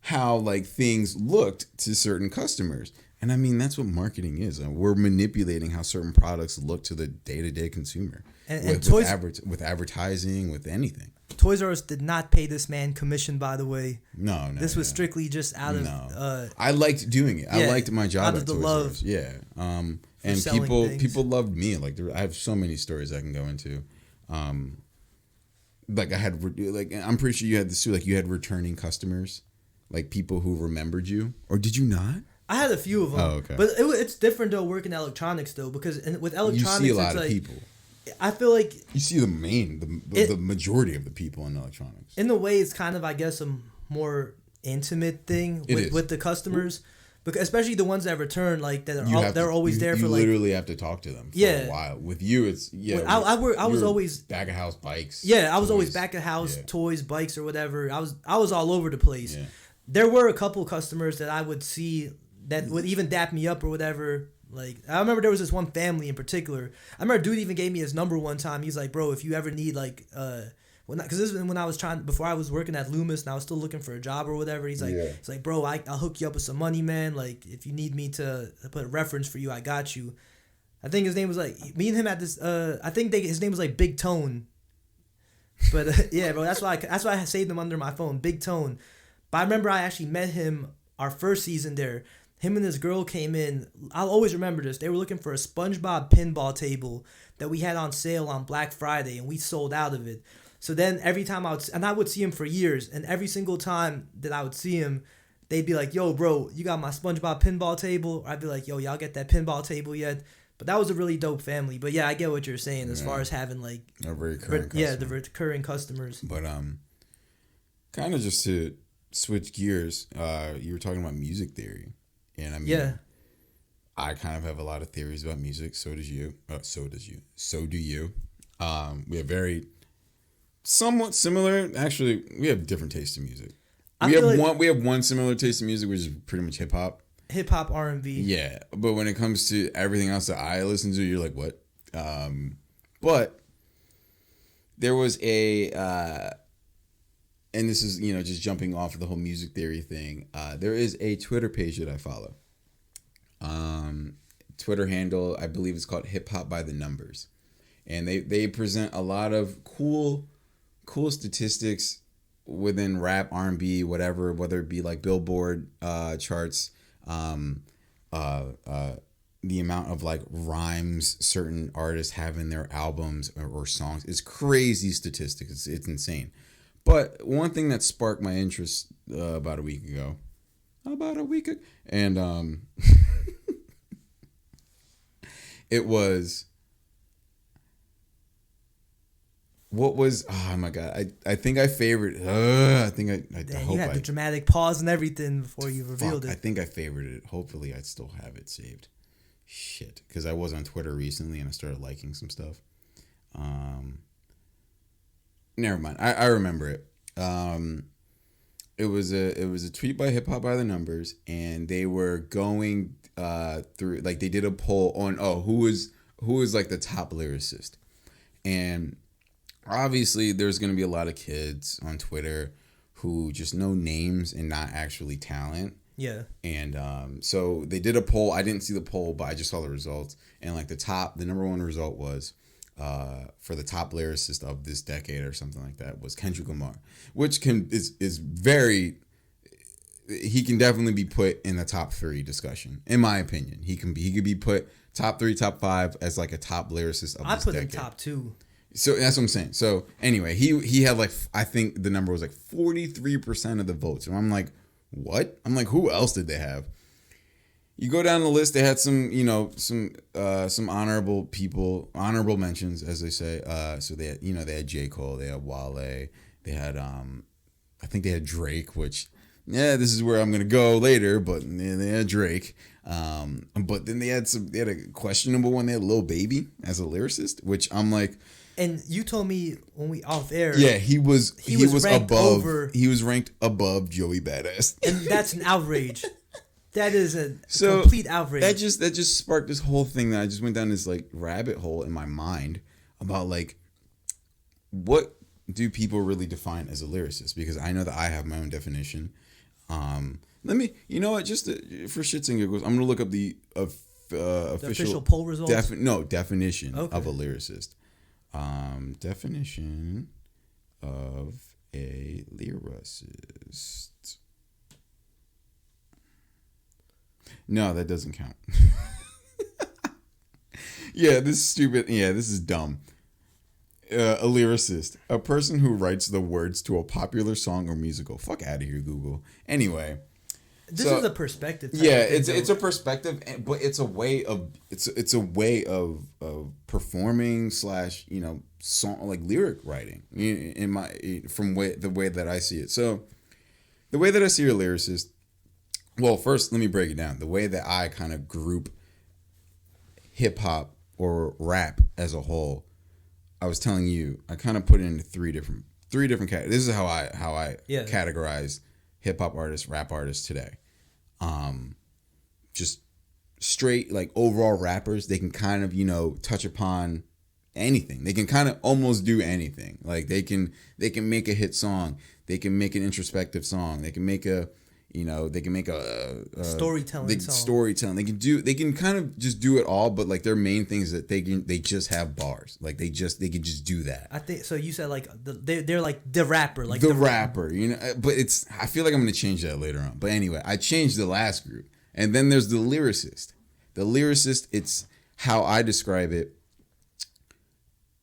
how like things looked to certain customers. And I mean, that's what marketing is. We're manipulating how certain products look to the day-to-day consumer. With advertising, with anything. Toys R Us did not pay this man commission, by the way. No. This was strictly just out of... I liked doing it. I liked my job at Toys R Us. Yeah. And people loved me. Like, I have so many stories I can go into. Like, I'm pretty sure you had this too. Like, you had returning customers. Like, people who remembered you. Or did you not? I had a few of them. Oh, okay. But it's different, though, working electronics, though. Because with electronics, you see a lot of people. I feel like you see the majority of the people in electronics. In a way, it's kind of, I guess, a more intimate thing with the customers, because especially the ones that return, like they're always there for like. You literally have to talk to them for a while. With you, it's I was always back of house bikes. Yeah, I was always back of house toys, bikes, or whatever. I was all over the place. Yeah. There were a couple customers that I would see that would even dap me up or whatever. Like, I remember there was this one family in particular. I remember a dude even gave me his number one time. He's like, bro, if you ever need, like, because this is when I was before I was working at Loomis and I was still looking for a job or whatever. He's like, bro, I'll hook you up with some money, man. Like, if you need me to put a reference for you, I got you. I think his name was like, me and him had this, his name was like Big Tone. But yeah, bro, that's why I saved him under my phone, Big Tone. But I remember I actually met him our first season there. Him and this girl came in. I'll always remember this. They were looking for a SpongeBob pinball table that we had on sale on Black Friday, and we sold out of it. So then every time I would see him for years, and every single time that I would see him, they'd be like, yo, bro, you got my SpongeBob pinball table? Or I'd be like, yo, y'all get that pinball table yet? But that was a really dope family. But yeah, I get what you're saying as far as having like... a recurring customer. Yeah, the recurring customers. But kind of just to switch gears, you were talking about music theory. And I mean, I kind of have a lot of theories about music. So does you. So do you. We have somewhat similar. Actually, we have different tastes in music. We have one similar taste in music, which is pretty much hip hop. Hip hop, R&B. Yeah, but when it comes to everything else that I listen to, you're like, what? But there was and this is, just jumping off of the whole music theory thing. There is a Twitter page that I follow. Twitter handle, I believe it's called Hip Hop by the Numbers. And they present a lot of cool statistics within rap, R&B, whatever, whether it be like Billboard charts, the amount of like rhymes certain artists have in their albums or songs is crazy statistics. It's insane. But one thing that sparked my interest about a week ago, and it was, what was, oh my God, I think I favored, I think I Damn, hope you had I, the dramatic pause and everything before you revealed it. I think I favored it. Hopefully I still have it saved. Shit, because I was on Twitter recently and I started liking some stuff. Never mind. I remember it. It was a tweet by Hip Hop by the Numbers, and they were going through, like, they did a poll on who is like the top lyricist, and obviously there's gonna be a lot of kids on Twitter who just know names and not actually talent. Yeah. And so they did a poll. I didn't see the poll, but I just saw the results. And like the number one result was for the top lyricist of this decade or something like that was Kendrick Lamar, which is very, he can definitely be put in the top 3 discussion, in my opinion. He could be put top 3, top 5 as like a top lyricist of this decade. I put him top 2. So that's what I'm saying. So anyway, he had like, I think the number was like 43% of the votes. And I'm like, what? I'm like, who else did they have? You go down the list, they had some honorable people, honorable mentions, as they say. So they had, they had J. Cole, they had Wale, they had I think they had Drake, which, yeah, this is where I'm gonna go later, but they had Drake. But then they had a questionable one. They had Lil Baby as a lyricist, which I'm like. And you told me when we off air. Yeah, he was above. Over, he was ranked above Joey Badass. And that's an outrage. That is a complete outrage. That just sparked this whole thing that I just went down this like rabbit hole in my mind about like, what do people really define as a lyricist? Because I know that I have my own definition. Let me, you know what? Just for shits and giggles, I'm gonna look up the official poll results. Definition of a lyricist. Definition of a lyricist. No, that doesn't count. Yeah, this is stupid. Yeah, this is dumb. A lyricist, a person who writes the words to a popular song or musical. Fuck out of here, Google. Anyway. This is a perspective. Yeah, it's a perspective, but it's a way of performing / song, like lyric writing the way that I see it. So the way that I see a lyricist, well, first let me break it down. The way that I kind of group hip hop or rap as a whole, I was telling you, I kind of put it into three different categories. This is how I categorize hip hop artists, rap artists today. Just straight like overall rappers. They can kind of touch upon anything. They can kind of almost do anything. Like they can make a hit song. They can make an introspective song. They can make a storytelling song. Storytelling. They can kind of just do it all, but like their main thing is that they just have bars. Like they can just do that. I think so. You said like they're like the rapper, like the rapper, but I feel like I'm gonna change that later on. But anyway, I changed the last group, and then there's the lyricist. The lyricist, it's how I describe it.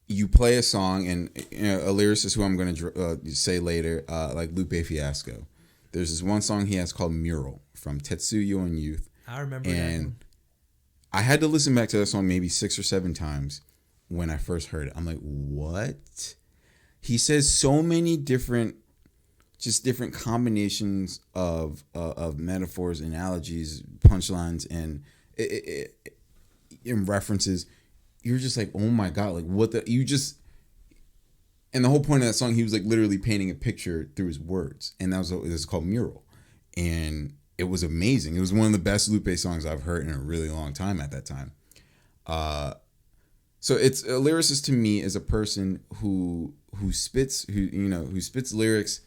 You play a song, and a lyricist who I'm gonna say later, like Lupe Fiasco. There's this one song he has called Mural from Tetsuya and Youth. I remember and that. I had to listen back to that song maybe 6 or 7 times when I first heard it. I'm like, what? He says so many different combinations of metaphors, analogies, punchlines, and in references. You're just like, oh my God, like what and the whole point of that song, he was like literally painting a picture through his words. And it was called Mural. And it was amazing. It was one of the best Lupe songs I've heard in a really long time at that time. So it's a lyricist to me is a person who spits lyrics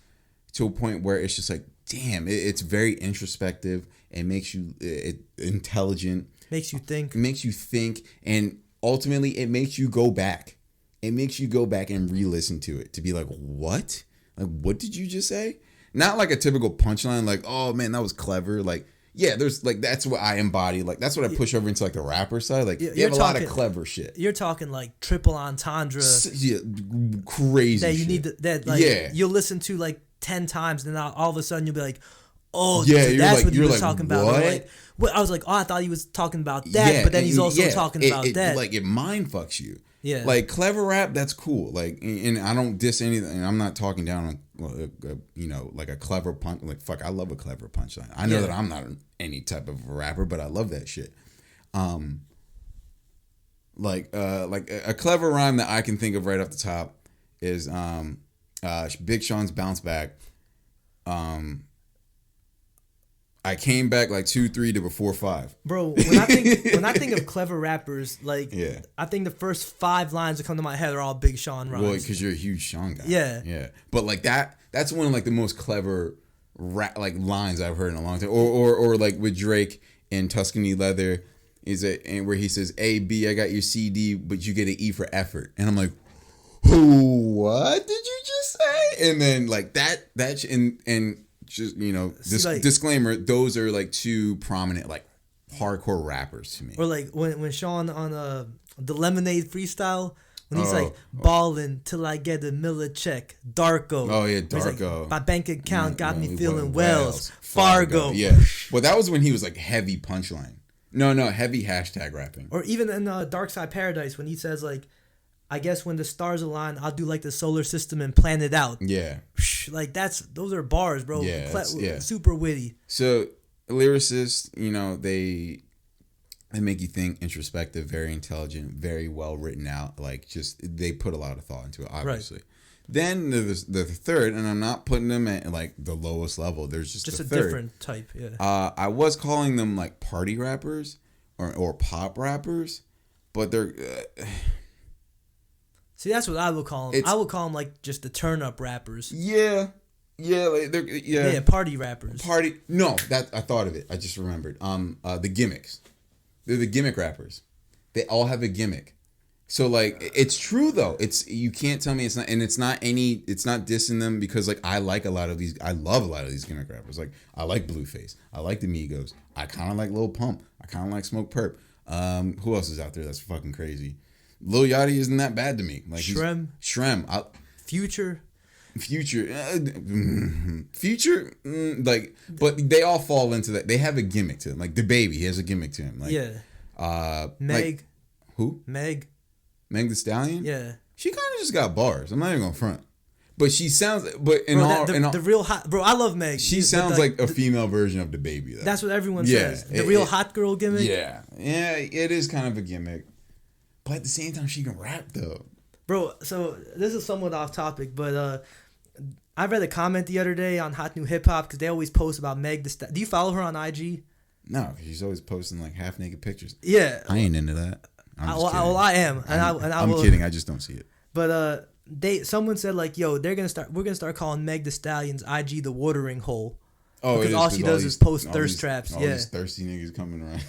to a point where it's just like, damn, it's very introspective. It makes you intelligent. Makes you think. And ultimately, it makes you go back. It makes you go back and re-listen to it to be like, what? Like, what did you just say? Not like a typical punchline, like, oh man, that was clever. Like, yeah, there's like that's what I embody. Like that's what I push over into like the rapper side. Like you have a lot of clever shit. You're talking like triple entendre. Yeah, crazy. That you shit. need that like you'll listen to like 10 times, and then all of a sudden you'll be like, oh, yeah, so that's like, what he was talking about. What? Like, I was like, oh, I thought he was talking about that, but then he's also talking about that. Like it mind fucks you. Yeah, like clever rap, that's cool. Like, and I don't diss anything. And I'm not talking down on, like a clever punch. Like, fuck, I love a clever punchline. I know that I'm not any type of a rapper, but I love that shit. Like a clever rhyme that I can think of right off the top is Big Sean's Bounce Back. I came back like 2-3 to before 5. Bro, when I think of clever rappers, like I think the first 5 lines that come to my head are all Big Sean rhymes. Well, because you're a huge Sean guy. Yeah. But like that's one of like the most clever like lines I've heard in a long time. Or like with Drake in Tuscany Leather, and where he says, "A B, I got your CD, but you get an E for effort," and I'm like, what did you just say? And then like that and just disclaimer, those are like 2 prominent like hardcore rappers to me. Or like when Sean on the Lemonade freestyle, when he's like ballin' till I get a Miller check, Darko. Oh yeah, Darko. Like, my bank account got me feeling Wells. Fargo. Yeah, well that was when he was like heavy punchline. No, heavy hashtag rapping. Or even in Dark Side Paradise when he says like, I guess when the stars align, I'll do like the solar system and plan it out. Yeah. Like those are bars, bro. Yeah, Super witty. So Lyricist, they make you think, introspective, very intelligent, very well written out. Like just they put a lot of thought into it, obviously. Right. Then the third, and I'm not putting them at like the lowest level. There's just a third. Different type. Yeah. I was calling them like party rappers or pop rappers, but they're. See, that's what I would call them. I would call them like just the turn-up rappers. Yeah, like they're party rappers. No, that I thought of it. I just remembered. The gimmicks. They're the gimmick rappers. They all have a gimmick. So like, it's true though. You can't tell me it's not, and it's not dissing them because like I love a lot of these gimmick rappers. Like I like Blueface. I like the Migos. I kind of like Lil Pump. I kind of like Smoke Perp. Who else is out there that's fucking crazy? Lil Yachty isn't that bad to me. Like Shrem. Future. Like, but they all fall into that. They have a gimmick to them. Like the Baby, he has a gimmick to him. Like, Meg. Like, who? Meg the Stallion. Yeah. She kind of just got bars. I'm not even gonna front. But she sounds. But the real hot bro. I love Meg. She sounds like a female version of the Baby. Though. That's what everyone says. The real hot girl gimmick. Yeah, it is kind of a gimmick. But at the same time, she can rap though. Bro, so this is somewhat off topic, but I read a comment the other day on Hot New Hip Hop because they always post about Meg the Stallion. Do you follow her on IG? No, because she's always posting like half naked pictures. Yeah, I ain't into that. I am, I'm kidding. I just don't see it. But someone said like, yo, we're gonna start calling Meg the Stallion's IG the watering hole. Oh, because all she does is post thirst traps. All these thirsty niggas coming around.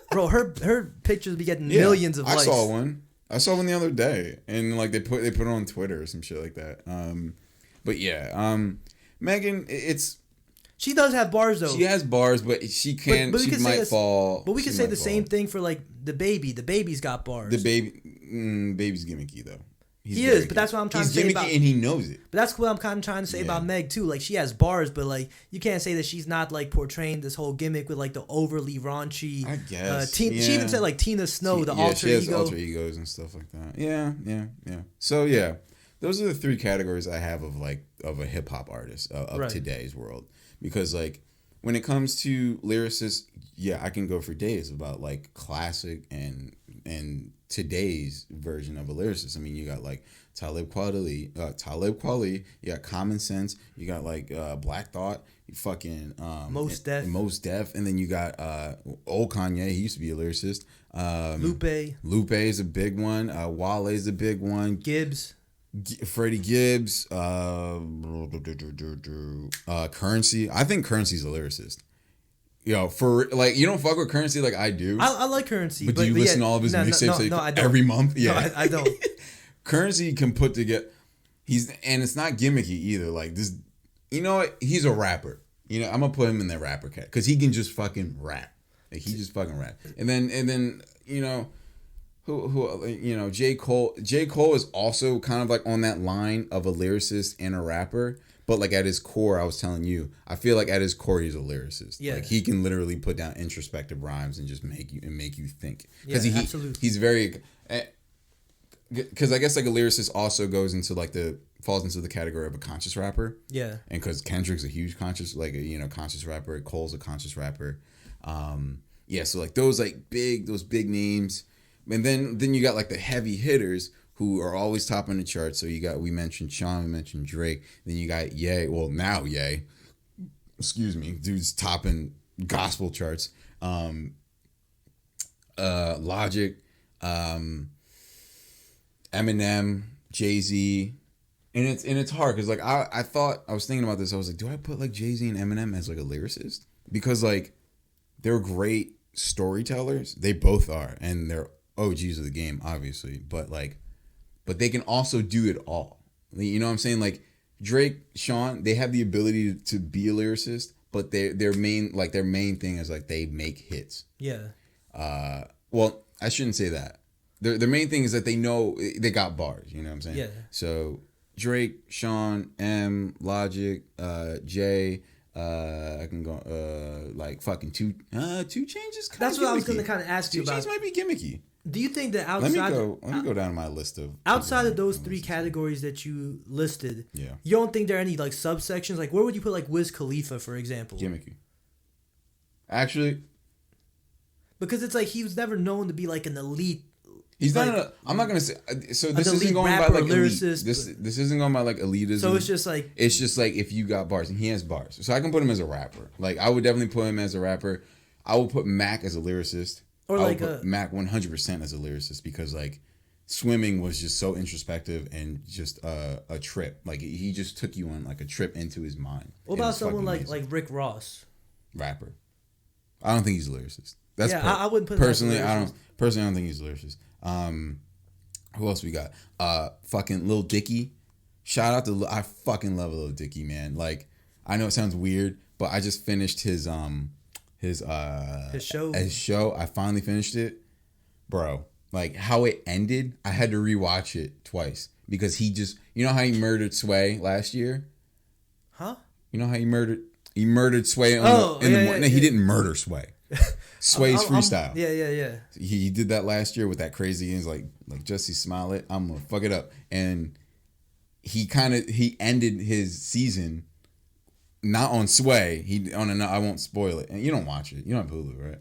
Bro, her pictures be getting millions of likes. I saw one the other day, and like they put it on Twitter or some shit like that. But yeah, Megan, she does have bars though. She has bars, but she might fall. But we can say the same thing for like the Baby. The Baby's got bars. Baby's gimmicky though. He is, but that's what I'm trying to say about. He's gimmicky and he knows it. But that's what I'm kind of trying to say about Meg too. Like she has bars, but like you can't say that she's not like portraying this whole gimmick with like the overly raunchy. I guess. She even said like Tina Snow, the alter ego. She has alter egos and stuff like that. Yeah. So yeah, those are the 3 categories I have of a hip hop artist of today's world. Because like when it comes to lyricists, I can go for days about like classic and today's version of a lyricist. I mean, you got like Talib Kweli, you got Common Sense, you got like Black Thought, you fucking Mos Def, and then you got old Kanye. He used to be a lyricist. Lupe is a big one. Wale is a big one. Gibbs. Freddie Gibbs, Currency. I think Currency's a lyricist. Yo, for like, you don't fuck with Currency like I do. I like Currency, but do you listen to all of his mixtapes every month? Yeah, no, I don't. Currency can put together. And it's not gimmicky either. Like this, you know what? He's a rapper. You know, I'm gonna put him in that rapper cat because he can just fucking rap. Like he just fucking rap. And then you know, who you know, J. Cole. J. Cole is also kind of like on that line of a lyricist and a rapper. But like at his core, I was telling you, I feel like at his core he's a lyricist. Yeah. Like he can literally put down introspective rhymes and just make you think. Because he's very. Because I guess like a lyricist also goes into like falls into the category of a conscious rapper. Yeah. And because Kendrick's a huge conscious conscious rapper, Cole's a conscious rapper. Yeah. So like those big names, and then you got like the heavy hitters who are always topping the charts. So we mentioned Sean, we mentioned Drake. Then you got Ye. Well, now Ye. Excuse me, dude's topping gospel charts. Logic. Eminem, Jay-Z, and it's hard because like I was thinking about this. I was like, do I put like Jay-Z and Eminem as like a lyricist? Because like they're great storytellers. They both are, and they're OGs of the game, obviously. But they can also do it all. You know what I'm saying? Like Drake, Sean, they have the ability to be a lyricist, but their main thing is like they make hits. Yeah. Well, I shouldn't say that. Their main thing is that they know they got bars, you know what I'm saying? Yeah. So Drake, Sean, M, Logic, Jay, I can go like fucking two changes. That's what I was gonna kind of ask you about. 2 Chainz might be gimmicky. Do you think that outside? Let me go down my list of outside of those 3 categories that you listed. Yeah. You don't think there are any like subsections? Like where would you put like Wiz Khalifa, for example? Gimmicky. Actually. Because it's like he was never known to be like an elite. He's like, not. I'm not gonna say. So this isn't going by like lyricist. This isn't going by like elitism. So it's just like if you got bars, and he has bars. So I can put him as a rapper. Like I would definitely put him as a rapper. I would put Mac as a lyricist. Or I would put Mac 100% as a lyricist because like Swimming was just so introspective and just a trip. Like he just took you on like a trip into his mind. What about someone like Rick Ross? Rapper. I don't think he's a lyricist. That's I wouldn't put personally. I don't think he's a lyricist. Who else we got? Fucking Lil Dicky. Shout out to I fucking love Lil Dicky, man. Like I know it sounds weird, but I just finished his show. I finally finished it, bro. Like how it ended, I had to rewatch it twice because he just, you know how he murdered Sway last year? Huh? You know how he murdered Sway in the morning? No, he didn't murder Sway. Sway's freestyle. Yeah. He did that last year with that crazy. He's like Jussie Smollett, I'm gonna fuck it up, and he ended his season not on Sway. I won't spoil it, and you don't watch it. You don't have Hulu, right?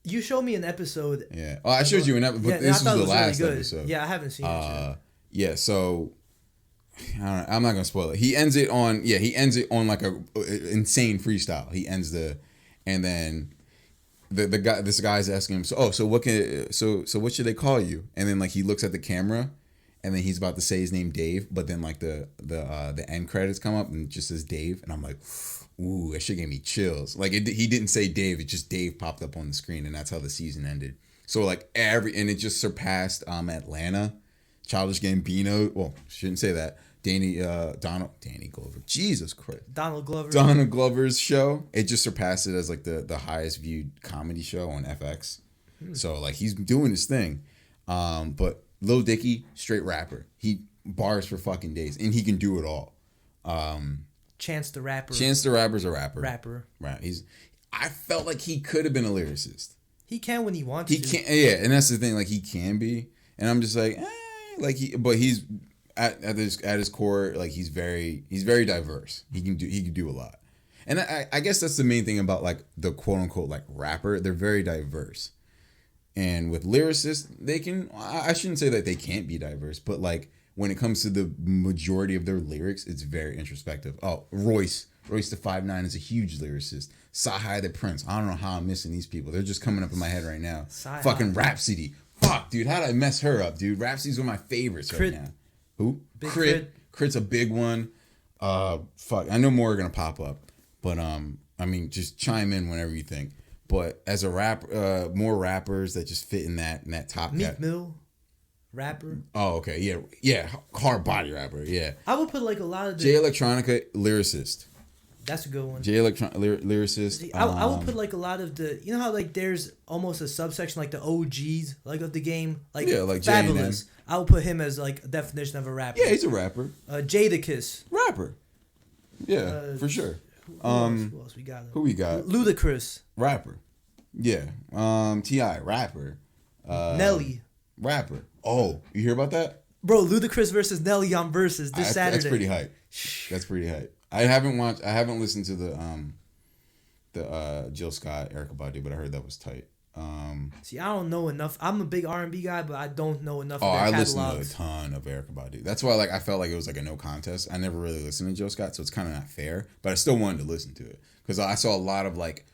You showed me an episode. Yeah. Oh, I showed you an episode, but this was the last really episode. Yeah, I haven't seen it yet. Yeah, so I'm not gonna spoil it. He ends it on like a insane freestyle. He ends and then the guy, this guy's asking him, so what should they call you? And then like he looks at the camera, and then he's about to say his name Dave, but then like the end credits come up and it just says Dave, and I'm like, ooh, that shit gave me chills. Like he didn't say Dave, it just Dave popped up on the screen, and that's how the season ended. So like and it just surpassed Atlanta, Childish Gambino. Well, shouldn't say that. Danny Glover. Jesus Christ. Donald Glover's show. It just surpassed it as like the highest viewed comedy show on FX. So like he's doing his thing. But Lil Dicky, straight rapper. He bars for fucking days, and he can do it all. Chance the Rapper. Chance the Rapper's a rapper. Right. I felt like he could have been a lyricist. He can when he wants to. He can, yeah, and that's the thing. Like he can be, and I'm just like, but he's at his core, like he's very diverse. He can do a lot, and I guess that's the main thing about like the quote unquote like rapper. They're very diverse, and with lyricists, they can. I shouldn't say that they can't be diverse, but like when it comes to the majority of their lyrics, it's very introspective. Oh, Royce the 5'9" is a huge lyricist. Sahai the Prince. I don't know how I'm missing these people. They're just coming up in my head right now. Fucking Rhapsody. Fuck, dude. How did I mess her up, dude? Rhapsody's one of my favorites right now. Who? Crit's a big one. Fuck. I know more are gonna pop up, but I mean, just chime in whenever you think. But as a rapper, more rappers that just fit in that top. Meek Mill, rapper. Oh, okay, yeah, hard body rapper, yeah. I would put like a lot of Jay Electronica, lyricist. That's a good one. Lyricist. I would put like a lot of the, you know how like there's almost a subsection like the OGs like of the game, like Fabulous. I would put him as like a definition of a rapper. Yeah, he's a rapper. Jadakiss. Rapper. Yeah, for sure. Who else we got? Who we got? Ludacris. Rapper. Yeah. T.I. Rapper. Nelly. Rapper. Oh, you hear about that? Bro, Ludacris versus Nelly on Versus this Saturday. That's pretty hype. That's pretty hype. I haven't listened to the Jill Scott, Erykah Badu, but I heard that was tight. See, I don't know enough. I'm a big R&B guy, but I don't know enough of their catalogs. I listen to a ton of Erykah Badu. That's why I felt like it was like a no contest. I never really listened to Jill Scott, so it's kind of not fair. But I still wanted to listen to it because I saw a lot of like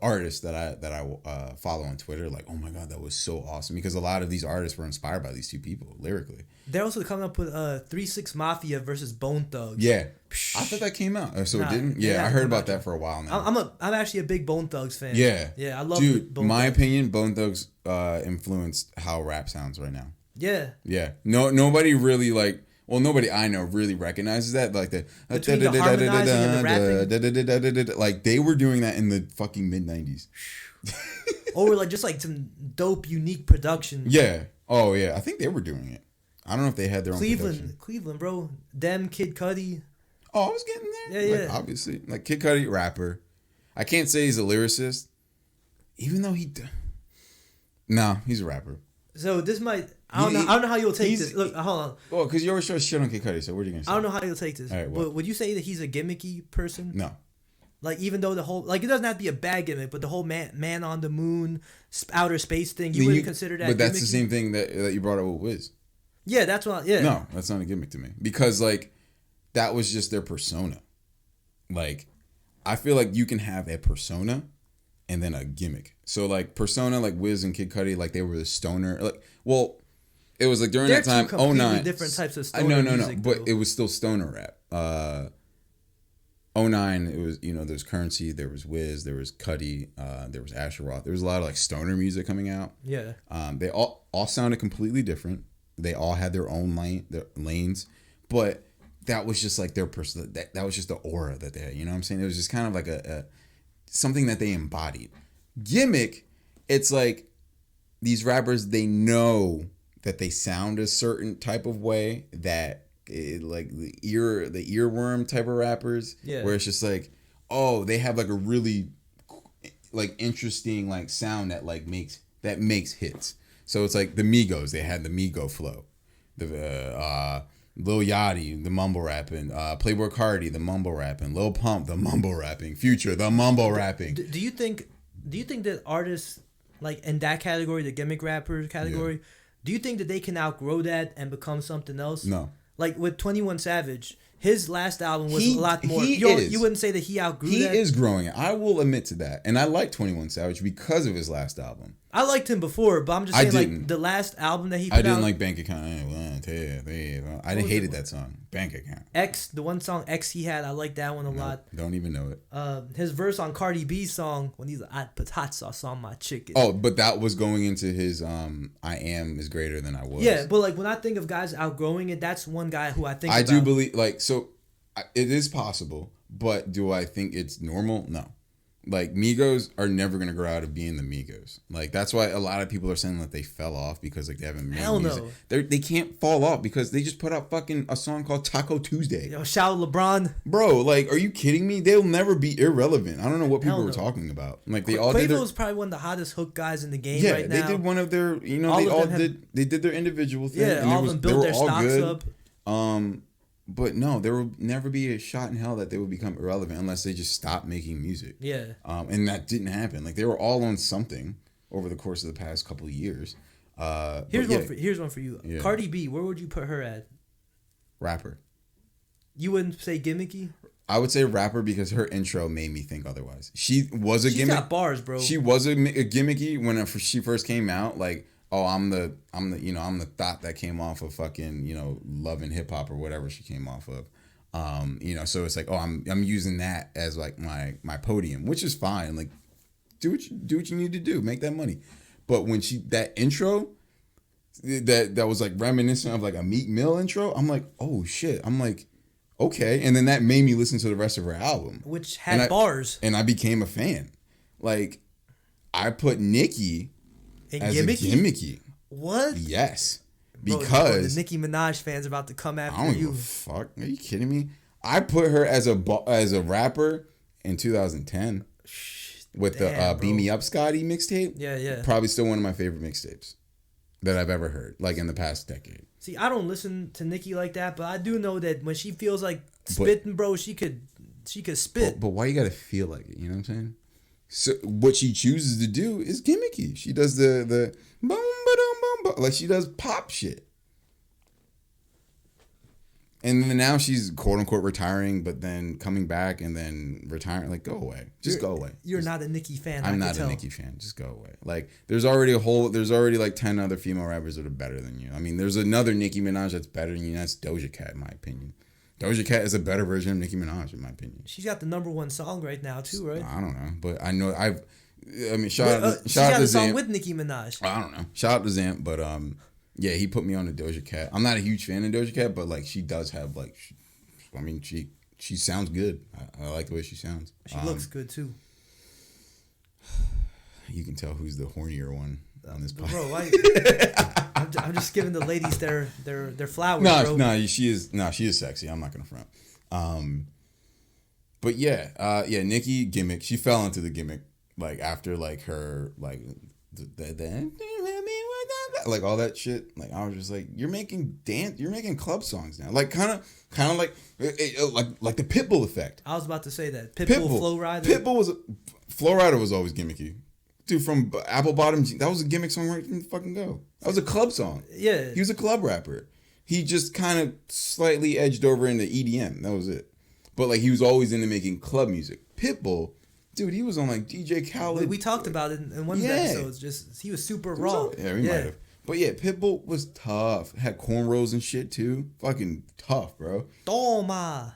artists that I follow on Twitter. Like, oh my god, that was so awesome, because a lot of these artists were inspired by these two people lyrically. They're also coming up with 3 6 Mafia versus Bone Thugs. Yeah, I thought that came out. So it didn't. Yeah, I heard about that for a while now. I'm actually a big Bone Thugs fan. Yeah, I love. Dude, my opinion, Bone Thugs influenced how rap sounds right now. Yeah. Nobody really like. Well, nobody I know really recognizes that. Like the like they were doing that in the fucking mid-90s. Or like just like some dope, unique production. Yeah. Oh yeah. I think they were doing it. I don't know if they had their own production. Cleveland, bro. Them, Kid Cudi. Oh, I was getting there. Yeah. Obviously, like Kid Cudi, rapper. I can't say he's a lyricist, even though No, he's a rapper. So this might. I don't know how you'll take this. Look, hold on. Well, because you always try to shit on Kid Cudi, so what are you gonna say? I don't know how you'll take this. All right, but would you say that he's a gimmicky person? No. Like, even though the whole, like, it doesn't have to be a bad gimmick, but the whole man on the moon, outer space thing, you wouldn't consider that. But that's gimmicky? The same thing that you brought up with Wiz. Yeah, that's what. Yeah. No, that's not a gimmick to me, because like that was just their persona. Like, I feel like you can have a persona and then a gimmick. So like persona, like Wiz and Kid Cudi, like they were the stoner. Like, well, it was like during that time, 2009. Different types of stoner music. But it was still stoner rap. 2009, it was, there's Currency, there was Wiz, there was Cudi, there was Asher Roth. There was a lot of like stoner music coming out. Yeah. They all sounded completely different. They all had their own lanes, but that was just like their person. That was just the aura that they had. You know what I'm saying? It was just kind of like a something that they embodied. Gimmick, it's like these rappers, they know that they sound a certain type of way, that like the earworm type of rappers, where it's just like, oh, they have like a really like interesting like sound that like makes hits. So it's like the Migos, they had the Migo flow, the Lil Yachty, the mumble rapping, Playboi Carti, the mumble rapping, Lil Pump, the mumble rapping, Future, the mumble rapping. Do you think that artists like in that category, the gimmick rapper category, do you think that they can outgrow that and become something else? No. Like with 21 Savage, his last album was a lot more. You wouldn't say that he outgrew that? He is growing it. I will admit to that. And I like 21 Savage because of his last album. I liked him before, but I'm just saying, like, the last album that he put out. I didn't like Bank Account. I hated that song, Bank Account. X, the one song X he had, I like that one a lot. Don't even know it. His verse on Cardi B's song, when he's like, I put hot sauce on my chicken. Oh, but that was going into his I am is greater than I was. Yeah, but like when I think of guys outgrowing it, that's one guy who I think about. I do believe, like, so it is possible, but do I think it's normal? No. Like, Migos are never going to grow out of being the Migos. Like, that's why a lot of people are saying that they fell off because, like, they haven't made music. No. They can't fall off because they just put out fucking a song called Taco Tuesday. Yo, shout out LeBron. Bro, like, are you kidding me? They'll never be irrelevant. I don't know what people were talking about. Like, they all did Quavo's probably one of the hottest hook guys in the game right now. Yeah, they did one of their, they did their individual thing. Yeah, all of them built their stocks up. But no, there will never be a shot in hell that they would become irrelevant unless they just stop making music. Yeah. And that didn't happen. Like, they were all on something over the course of the past couple of years. Here's one for you. Yeah. Cardi B, where would you put her at? Rapper. You wouldn't say gimmicky? I would say rapper because her intro made me think otherwise. She was a gimmick. She's got bars, bro. She was a gimmicky when she first came out. Like, oh, I'm the thought that came off of fucking, Love and Hip Hop or whatever she came off of. So it's like, oh, I'm using that as like my podium, which is fine. Like, do what you need to do, make that money. But when that intro that was like reminiscent of like a Meek Mill intro, I'm like, oh shit. I'm like, okay, and then that made me listen to the rest of her album, which had bars, and I became a fan. Like, I put Nicki as gimmicky? a gimmicky. What? Yes, because the Nicki Minaj fans about to come after I don't you. give a fuck. Are you kidding me? I put her as a rapper in 2010 with the "Beam Me Up, Scotty" mixtape. Yeah. Probably still one of my favorite mixtapes that I've ever heard, like in the past decade. See, I don't listen to Nicki like that, but I do know that when she feels like spitting, bro, she could spit. But why you gotta feel like it? You know what I'm saying? So what she chooses to do is gimmicky. She does the boom ba dum bum, like she does pop shit. And then now she's quote unquote retiring, but then coming back and then retiring. Like, go away. Go away. You're not a Nicki fan. I'm not a Nicki fan. Just go away. Like, there's already like 10 other female rappers that are better than you. I mean, there's another Nicki Minaj that's better than you. That's Doja Cat, in my opinion. Doja Cat is a better version of Nicki Minaj, in my opinion. She's got the #1 song right now too, right? I don't know, but I know shout out she's to got a Zamp. song with Nicki Minaj. I don't know. Shout out to Zamp, but yeah, he put me on the Doja Cat. I'm not a huge fan of Doja Cat, but like she does have like. She sounds good. I like the way she sounds. She looks good too. You can tell who's the hornier one on this podcast. Bro, I'm just giving the ladies their flowers. No, she is sexy. I'm not gonna front. But yeah, Nicki gimmick. She fell into the gimmick like after like her like the like all that shit. Like I was just like, you're making club songs now. Like kind of like the Pitbull effect. I was about to say that Pitbull Flow Rider. Flow Rider was always gimmicky. Dude, from Apple Bottom, that was a gimmick song right from the fucking go. That was a club song. Yeah. He was a club rapper. He just kind of slightly edged over into EDM. That was it. But like he was always into making club music. Pitbull, dude, he was on like DJ Khaled. We talked about it in one of the episodes. Just he was super raw. Yeah, we might have. But yeah, Pitbull was tough. Had cornrows and shit too. Fucking tough, bro. Toma.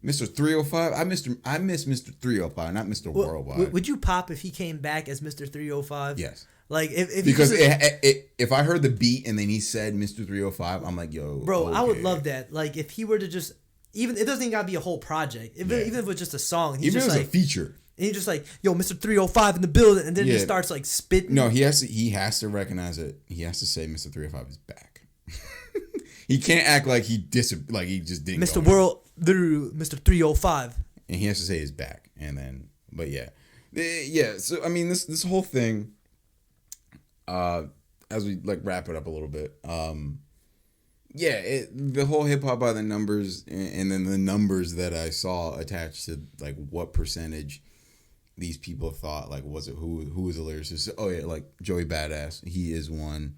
Mr. 305. I miss Mr. 305, not Mr. Worldwide. Would you pop if he came back as Mr. 305? Yes. Like if because if I heard the beat and then he said Mr. 305, I'm like, yo, bro, okay. I would love that. Like if he were to just even it doesn't even gotta be a whole project. Even if it was just a song, he's just like a feature. And he's just like, yo, Mr. 305 in the building, and then he starts like spitting. No, he has to recognize it. He has to say Mr. 305 is back. He can't act like he just didn't. Mr. Mr. 305, and he has to say he's back, and then, but yeah. So I mean, this whole thing, as we like wrap it up a little bit, the whole hip hop by the numbers, and then the numbers that I saw attached to like what percentage these people thought like was it who was a lyricist. Oh yeah, like Joey Badass, he is one.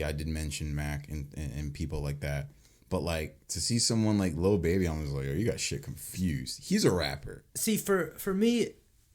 I did mention Mac and people like that, but like to see someone like Lil Baby, I was like, oh, you got shit confused. He's a rapper. See, for me,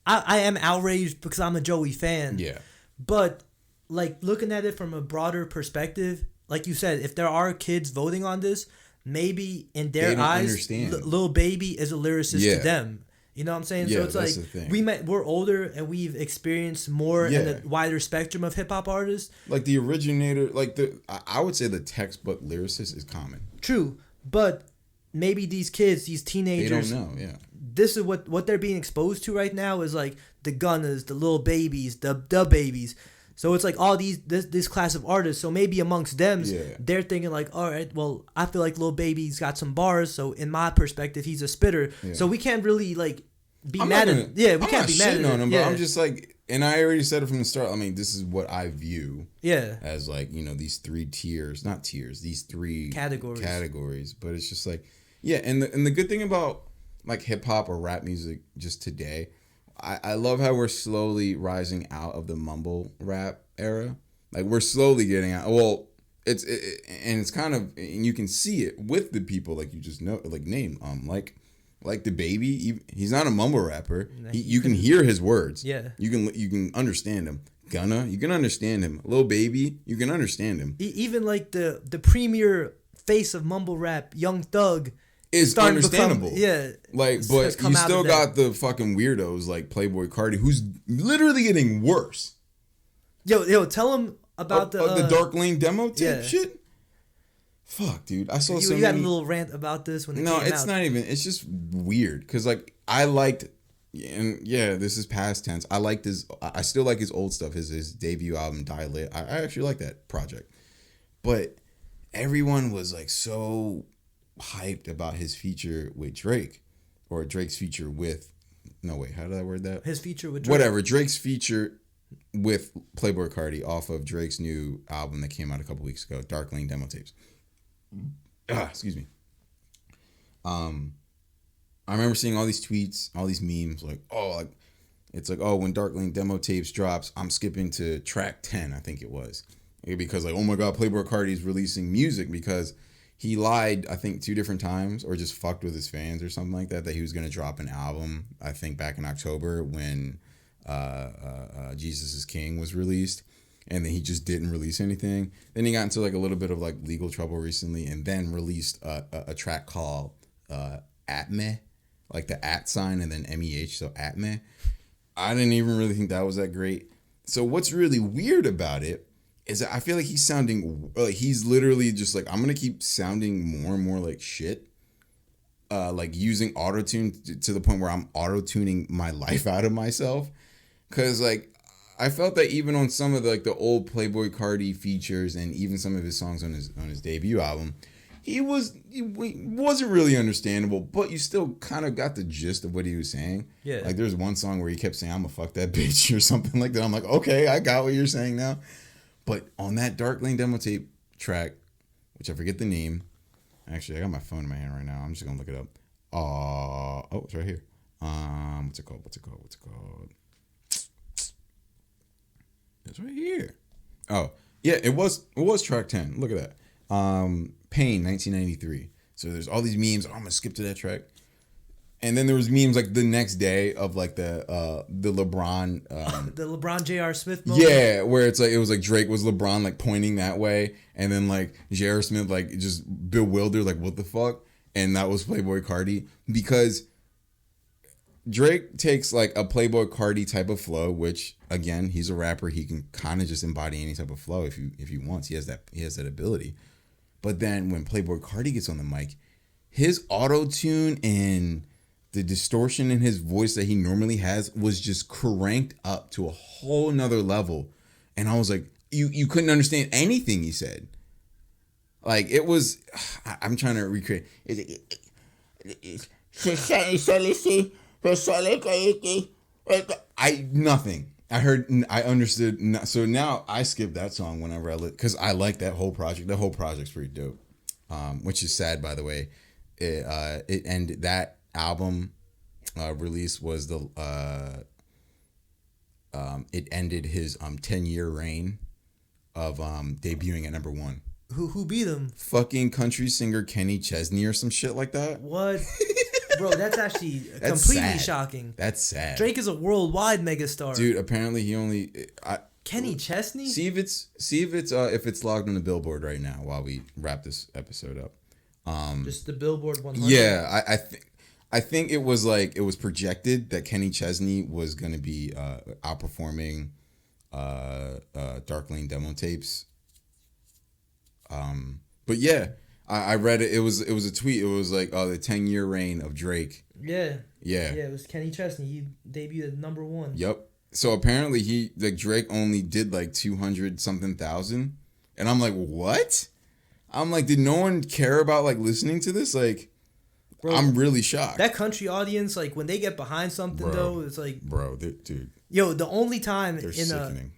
I am outraged because I'm a Joey fan. Yeah, but like looking at it from a broader perspective, like you said, if there are kids voting on this, maybe in their eyes, Lil Baby is a lyricist to them. You know what I'm saying? Yeah, so it's like we're older and we've experienced more in a wider spectrum of hip hop artists. Like the originator, like I would say the textbook lyricist is Common. True, but maybe these kids, these teenagers, they don't know. Yeah, this is what they're being exposed to right now is like the Gunners, the Lil Babies, the Babies. So it's like all this class of artists. So maybe amongst them, they're thinking like, all right, well, I feel like Lil Baby's got some bars. So in my perspective, he's a spitter. Yeah. So we can't really like be mad at. Yeah, we can't be mad at him. But I'm just like, and I already said it from the start. I mean, this is what I view. Yeah. As like, you know, these three tiers, not tiers, these three categories. But it's just like, yeah, and the good thing about like hip hop or rap music just today. I love how we're slowly rising out of the mumble rap era. Like we're slowly getting out. Well, it's kind of, and you can see it with the people like you just know, like name like the Baby. He's not a mumble rapper. You can hear his words. Yeah. You can understand him. Gunna, you can understand him. Lil Baby, you can understand him. Even like the premier face of mumble rap, Young Thug. Is understandable. But you still got the fucking weirdos like Playboy Cardi, who's literally getting worse. Yo, tell him about the Dark Lane demo tape shit. Fuck, dude. I saw you had a little rant about this when it came out. No, it's not even. It's just weird because like I liked, and yeah, this is past tense. I liked his. I still like his old stuff. His debut album, Die Lit. I actually like that project, but everyone was like so hyped about his feature with Drake, or Drake's feature with. No wait, how did I word that? His feature with Drake. Whatever, Drake's feature with Playboi Carti off of Drake's new album that came out a couple weeks ago, Dark Lane Demo Tapes. Excuse me. I remember seeing all these tweets, all these memes, like, it's like, when Dark Lane Demo Tapes drops, I'm skipping to track 10, I think it was. Because like, oh my God, Playboi Carti's releasing music because he lied, I think, 2 different times or just fucked with his fans or something like that he was going to drop an album, I think back in October when Jesus is King was released. And then he just didn't release anything. Then he got into like a little bit of like legal trouble recently, and then released a track called At Me, like the at sign and then MEH, so At Me. I didn't even really think that was that great. So what's really weird about it is that I feel like he's sounding like he's literally just like, I'm gonna keep sounding more and more like shit. Like using autotune to the point where I'm auto-tuning my life out of myself. Cause like I felt that even on some of the old Playboi Carti features and even some of his songs on his debut album, he wasn't really understandable, but you still kind of got the gist of what he was saying. Yeah. Like there's one song where he kept saying, "I'm gonna fuck that bitch" or something like that. I'm like, okay, I got what you're saying now. But on that Dark Lane Demo Tape track, which I forget the name. Actually, I got my phone in my hand right now. I'm just gonna look it up. It's right here. What's it called? It's right here. Oh, yeah, it was track 10. Look at that. Pain, 1993. So there's all these memes. I'm going to skip to that track. And then there was memes like the next day of like the LeBron. The LeBron J.R. Smith moment? Yeah, where it was like Drake was LeBron like pointing that way. And then like J.R. Smith like just bewildered like what the fuck? And that was Playboi Carti. Because Drake takes like a Playboi Carti type of flow, which again, he's a rapper. He can kind of just embody any type of flow if he wants. He has that ability. But then when Playboi Carti gets on the mic, his auto-tune and the distortion in his voice that he normally has was just cranked up to a whole nother level. And I was like, you couldn't understand anything he said. Like it was, I'm trying to recreate. Nothing. I understood. So now I skip that song whenever I because I like that whole project. The whole project's pretty dope. Which is sad, by the way. It ended that album release was it ended his 10-year reign of debuting at number 1. Who beat him? Fucking country singer Kenny Chesney or some shit like that. What? Bro, that's actually completely sad. Shocking. That's sad. Drake is a worldwide megastar. Dude, apparently he only Kenny Chesney? See if it's logged on the Billboard right now while we wrap this episode up. Just the Billboard 100. Yeah, I think it was projected that Kenny Chesney was going to be outperforming Dark Lane Demo Tapes. But yeah, I read it. It was a tweet. It was like, the 10-year reign of Drake. Yeah. It was Kenny Chesney. He debuted at number 1. Yep. So apparently Drake only did like 200 something thousand, and I'm like, what? I'm like, did no one care about like listening to this? Like, bro, I'm really shocked. That country audience, like when they get behind something, though, it's like, bro, dude. Yo, the only time they're sickening.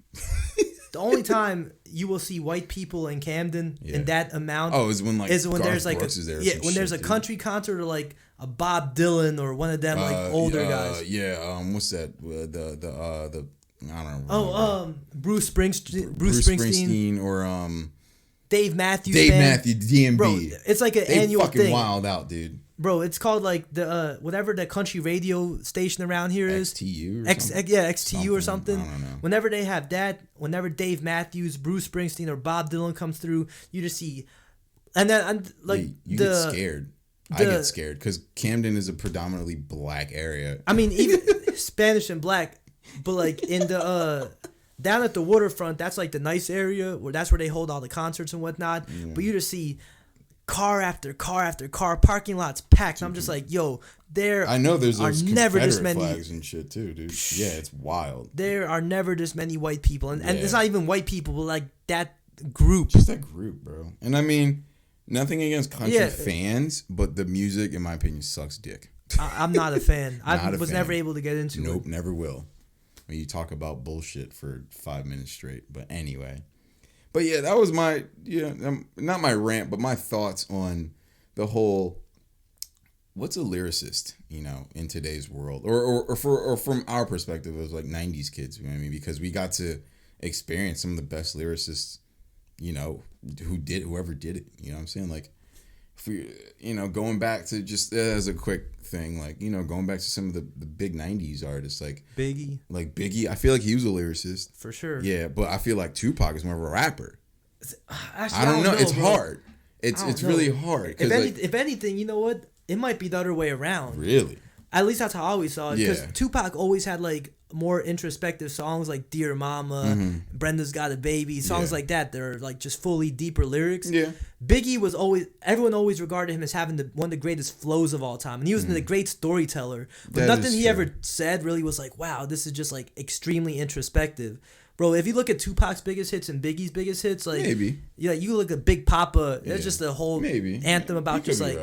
The only time you will see white people in Camden in that amount is when there's like there's a country concert or like a Bob Dylan or one of them like older guys. What's that? The I don't know. Bruce Springsteen or Dave Matthews DMB. Bro, it's like an annual fucking thing. Wild out, dude. Bro, it's called like the whatever the country radio station around here is. XTU XTU or something. I don't know. Whenever they have that, whenever Dave Matthews, Bruce Springsteen, or Bob Dylan comes through, you just see, and then you get scared. I get scared because Camden is a predominantly black area. I mean, even Spanish and black, but like in the down at the waterfront, that's like the nice area that's where they hold all the concerts and whatnot. Yeah. But you just see car after car after car, parking lots packed. And I'm just like, yo, I know there's those never Confederate this many flags and shit too, dude. Yeah, it's wild. There are never this many white people, and it's not even white people, but like that group. Just that group, bro. And I mean, nothing against country fans, but the music, in my opinion, sucks dick. I'm not a fan. I was never able to get into it. Nope, never will. When you talk about bullshit for 5 minutes straight. But anyway. But yeah, that was my, not my rant, but my thoughts on the whole, what's a lyricist, in today's world? Or from our perspective, it was like 90s kids, you know what I mean? Because we got to experience some of the best lyricists, whoever did it. You know what I'm saying? Like, if we, going back to just as a quick thing, like, going back to some of the big 90s artists, like Biggie, I feel like he was a lyricist. For sure. Yeah, but I feel like Tupac is more of a rapper. Actually, I don't know. It's bro. hard. It's really hard. If anything, you know what? It might be the other way around. Really? At least that's how I always saw it. Because Tupac always had like more introspective songs like Dear Mama, Brenda's Got a Baby, songs like that. They're like just fully deeper lyrics. Yeah. Biggie was everyone always regarded him as having one of the greatest flows of all time. And he was a great storyteller. But nothing he ever said really was like, wow, this is just like extremely introspective. Bro, if you look at Tupac's biggest hits and Biggie's biggest hits, like maybe. Yeah, you look at Big Papa, it's just a whole anthem about just like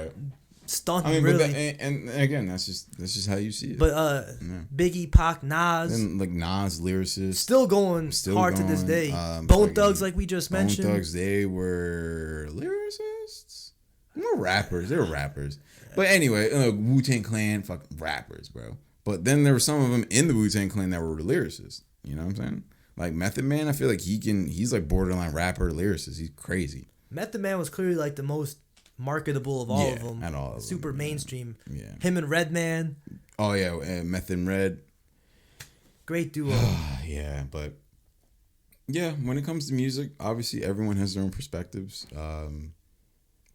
stunting, really. And again, that's just how you see it. But Biggie, Pac, Nas, and like Nas, lyricist, still going hard to this day. Bone Thugs, like we just mentioned. Bone Thugs, they were lyricists. No rappers, they were rappers. But anyway, Wu-Tang Clan, fucking rappers, bro. But then there were some of them in the Wu-Tang Clan that were lyricists. You know what I'm saying? Like Method Man, I feel like he's like borderline rapper lyricist. He's crazy. Method Man was clearly like the most marketable of all of them. At all. Super mainstream. Yeah. Him and Redman. Oh yeah, Method and Red. Great duo. Yeah, but yeah, when it comes to music, obviously everyone has their own perspectives.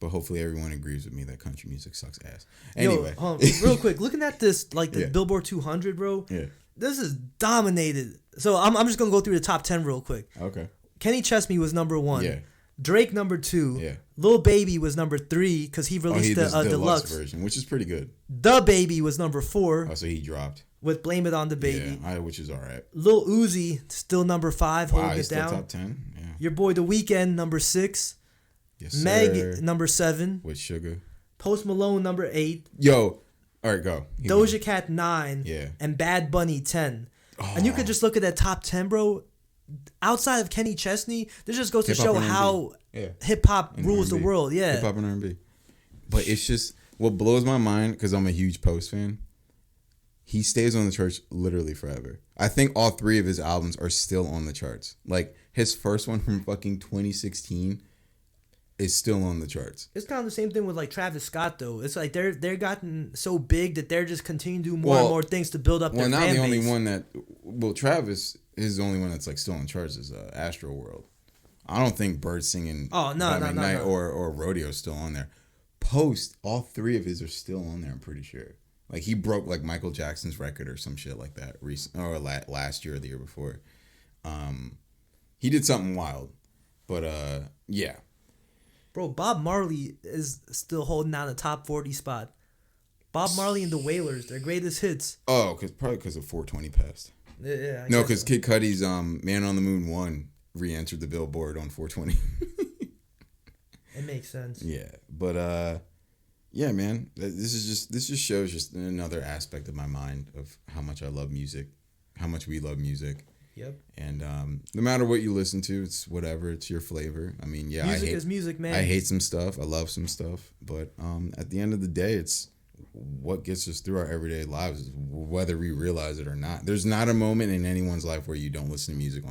But hopefully everyone agrees with me that country music sucks ass. Anyway, real quick, looking at this, like the Billboard 200, bro. Yeah. This is dominated. So I'm just gonna go through the top 10 real quick. Okay. Kenny Chesney was number 1. Yeah. Drake number 2. Yeah. Lil Baby was number 3 because he released the deluxe version, which is pretty good. The Baby was number 4. Oh, so he dropped with Blame It on the Baby. Yeah, which is all right. Lil Uzi still number 5, holding it down. Still top 10. Yeah. Your boy The Weeknd number 6. Yes, Meg sir. number 7. With Sugar. Post Malone number 8. Yo, all right, go. Doja Cat 9. Yeah. And Bad Bunny 10. Oh. And you could just look at that top 10, bro. Outside of Kenny Chesney, this just goes to show how hip hop rules the world. Yeah, hip hop and R&B. But it's just what blows my mind because I'm a huge Post fan. He stays on the charts literally forever. I think all 3 of his albums are still on the charts. Like his first one from fucking 2016 is still on the charts. It's kind of the same thing with like Travis Scott though. It's like they're gotten so big that they're just continuing to do more and more things to build up their fan base. Well, not the only one that. Well, Travis is the only one that's like still on charts is Astro World. I don't think Bird Singing. Oh no. Or Rodeo is still on there. Post, all 3 of his are still on there. I'm pretty sure. Like he broke like Michael Jackson's record or some shit like that last year or the year before. He did something wild, but yeah. Bro, Bob Marley is still holding down the top 40 spot. Bob Marley and the Wailers, their greatest hits. Oh, probably because of 420 passed. Yeah. No, because Kid Cudi's Man on the Moon 1 re-entered the Billboard on 420. It makes sense. Yeah, but yeah, man, this just shows just another aspect of my mind of how much I love music, how much we love music. Yep. And no matter what you listen to, it's whatever. It's your flavor. I mean, yeah, music is music, man. I hate some stuff. I love some stuff. But at the end of the day, it's what gets us through our everyday lives, whether we realize it or not. There's not a moment in anyone's life where you don't listen to music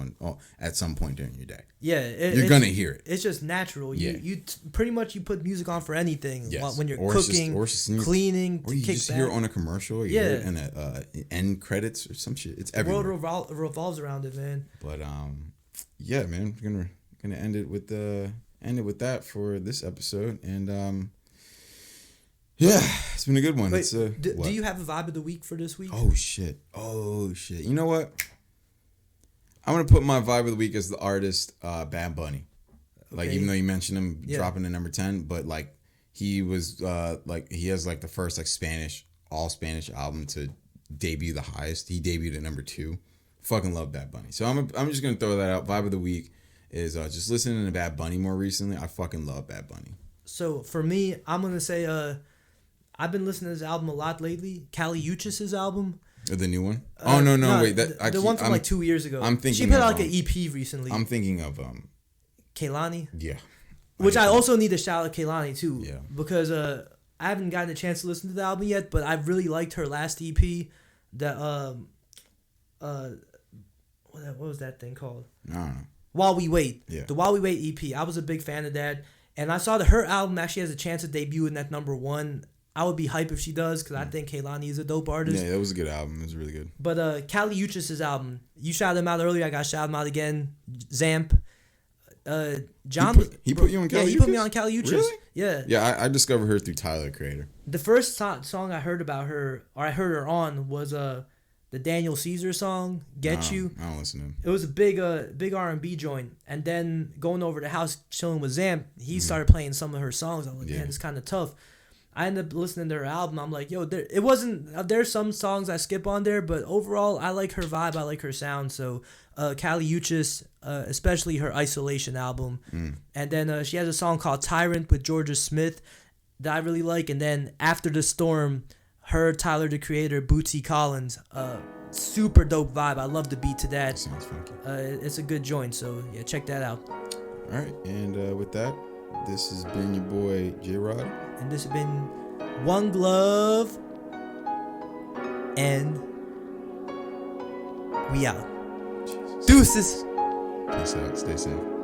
at some point during your day. Yeah, you're gonna hear it. It's just natural. You pretty much you put music on for anything. Yes. When you're cooking, cleaning, or you just hear it on a commercial. Or you hear it in a end credits or some shit. It's everywhere. The world revolves around it, man. But yeah, man, we're gonna end it with that for this episode, and yeah, it's been a good one. Wait, do you have a vibe of the week for this week? Oh shit! You know what? I'm gonna put my vibe of the week as the artist Bad Bunny. Like, even though you mentioned him dropping to number 10, but like he was like he has like the first like all Spanish album to debut the highest. He debuted at number 2. Fucking love Bad Bunny. So I'm just gonna throw that out. Vibe of the week is just listening to Bad Bunny more recently. I fucking love Bad Bunny. So for me, I'm gonna say I've been listening to this album a lot lately. Kali Uchis's album. The new one? No, wait. The one from like 2 years ago. I'm thinking she put out like an EP recently. I'm thinking of Kehlani. Yeah. Which I also need to shout out Kehlani too. Yeah. Because I haven't gotten a chance to listen to the album yet, but I really liked her last EP. That what was that thing called? I don't know. While We Wait. Yeah. The While We Wait EP. I was a big fan of that. And I saw that her album actually has a chance to debut in that number 1. I would be hype if she does because I think Kehlani is a dope artist. Yeah, that was a good album. It was really good. But Kali Uchis's album, you shouted him out earlier. I got to shout him out again. Zamp. John. He put you on Kali Uchis? Yeah, he put me on Kali Uchis. Really? Yeah. Yeah, I discovered her through Tyler, Creator. The first song I heard about her, or I heard her on, was the Daniel Caesar song "Get You." I don't listen to him. It was a big R&B joint, and then going over to the house chilling with Zamp, he started playing some of her songs. I was like, man, it's kind of tough. I ended up listening to her album. I'm like, yo, there's some songs I skip on there, but overall, I like her vibe. I like her sound. So, Kali Uchis, especially her Isolation album, and then she has a song called "Tyrant" with Georgia Smith that I really like, and then "After the Storm." Her, Tyler, the Creator, Bootsy Collins, super dope vibe. I love the beat to that. Sounds funky. It's a good joint, so yeah, check that out. All right, and with that, this has been your boy J-Rod. And this has been One Glove, and we out. Jesus. Deuces. Peace out. Stay safe.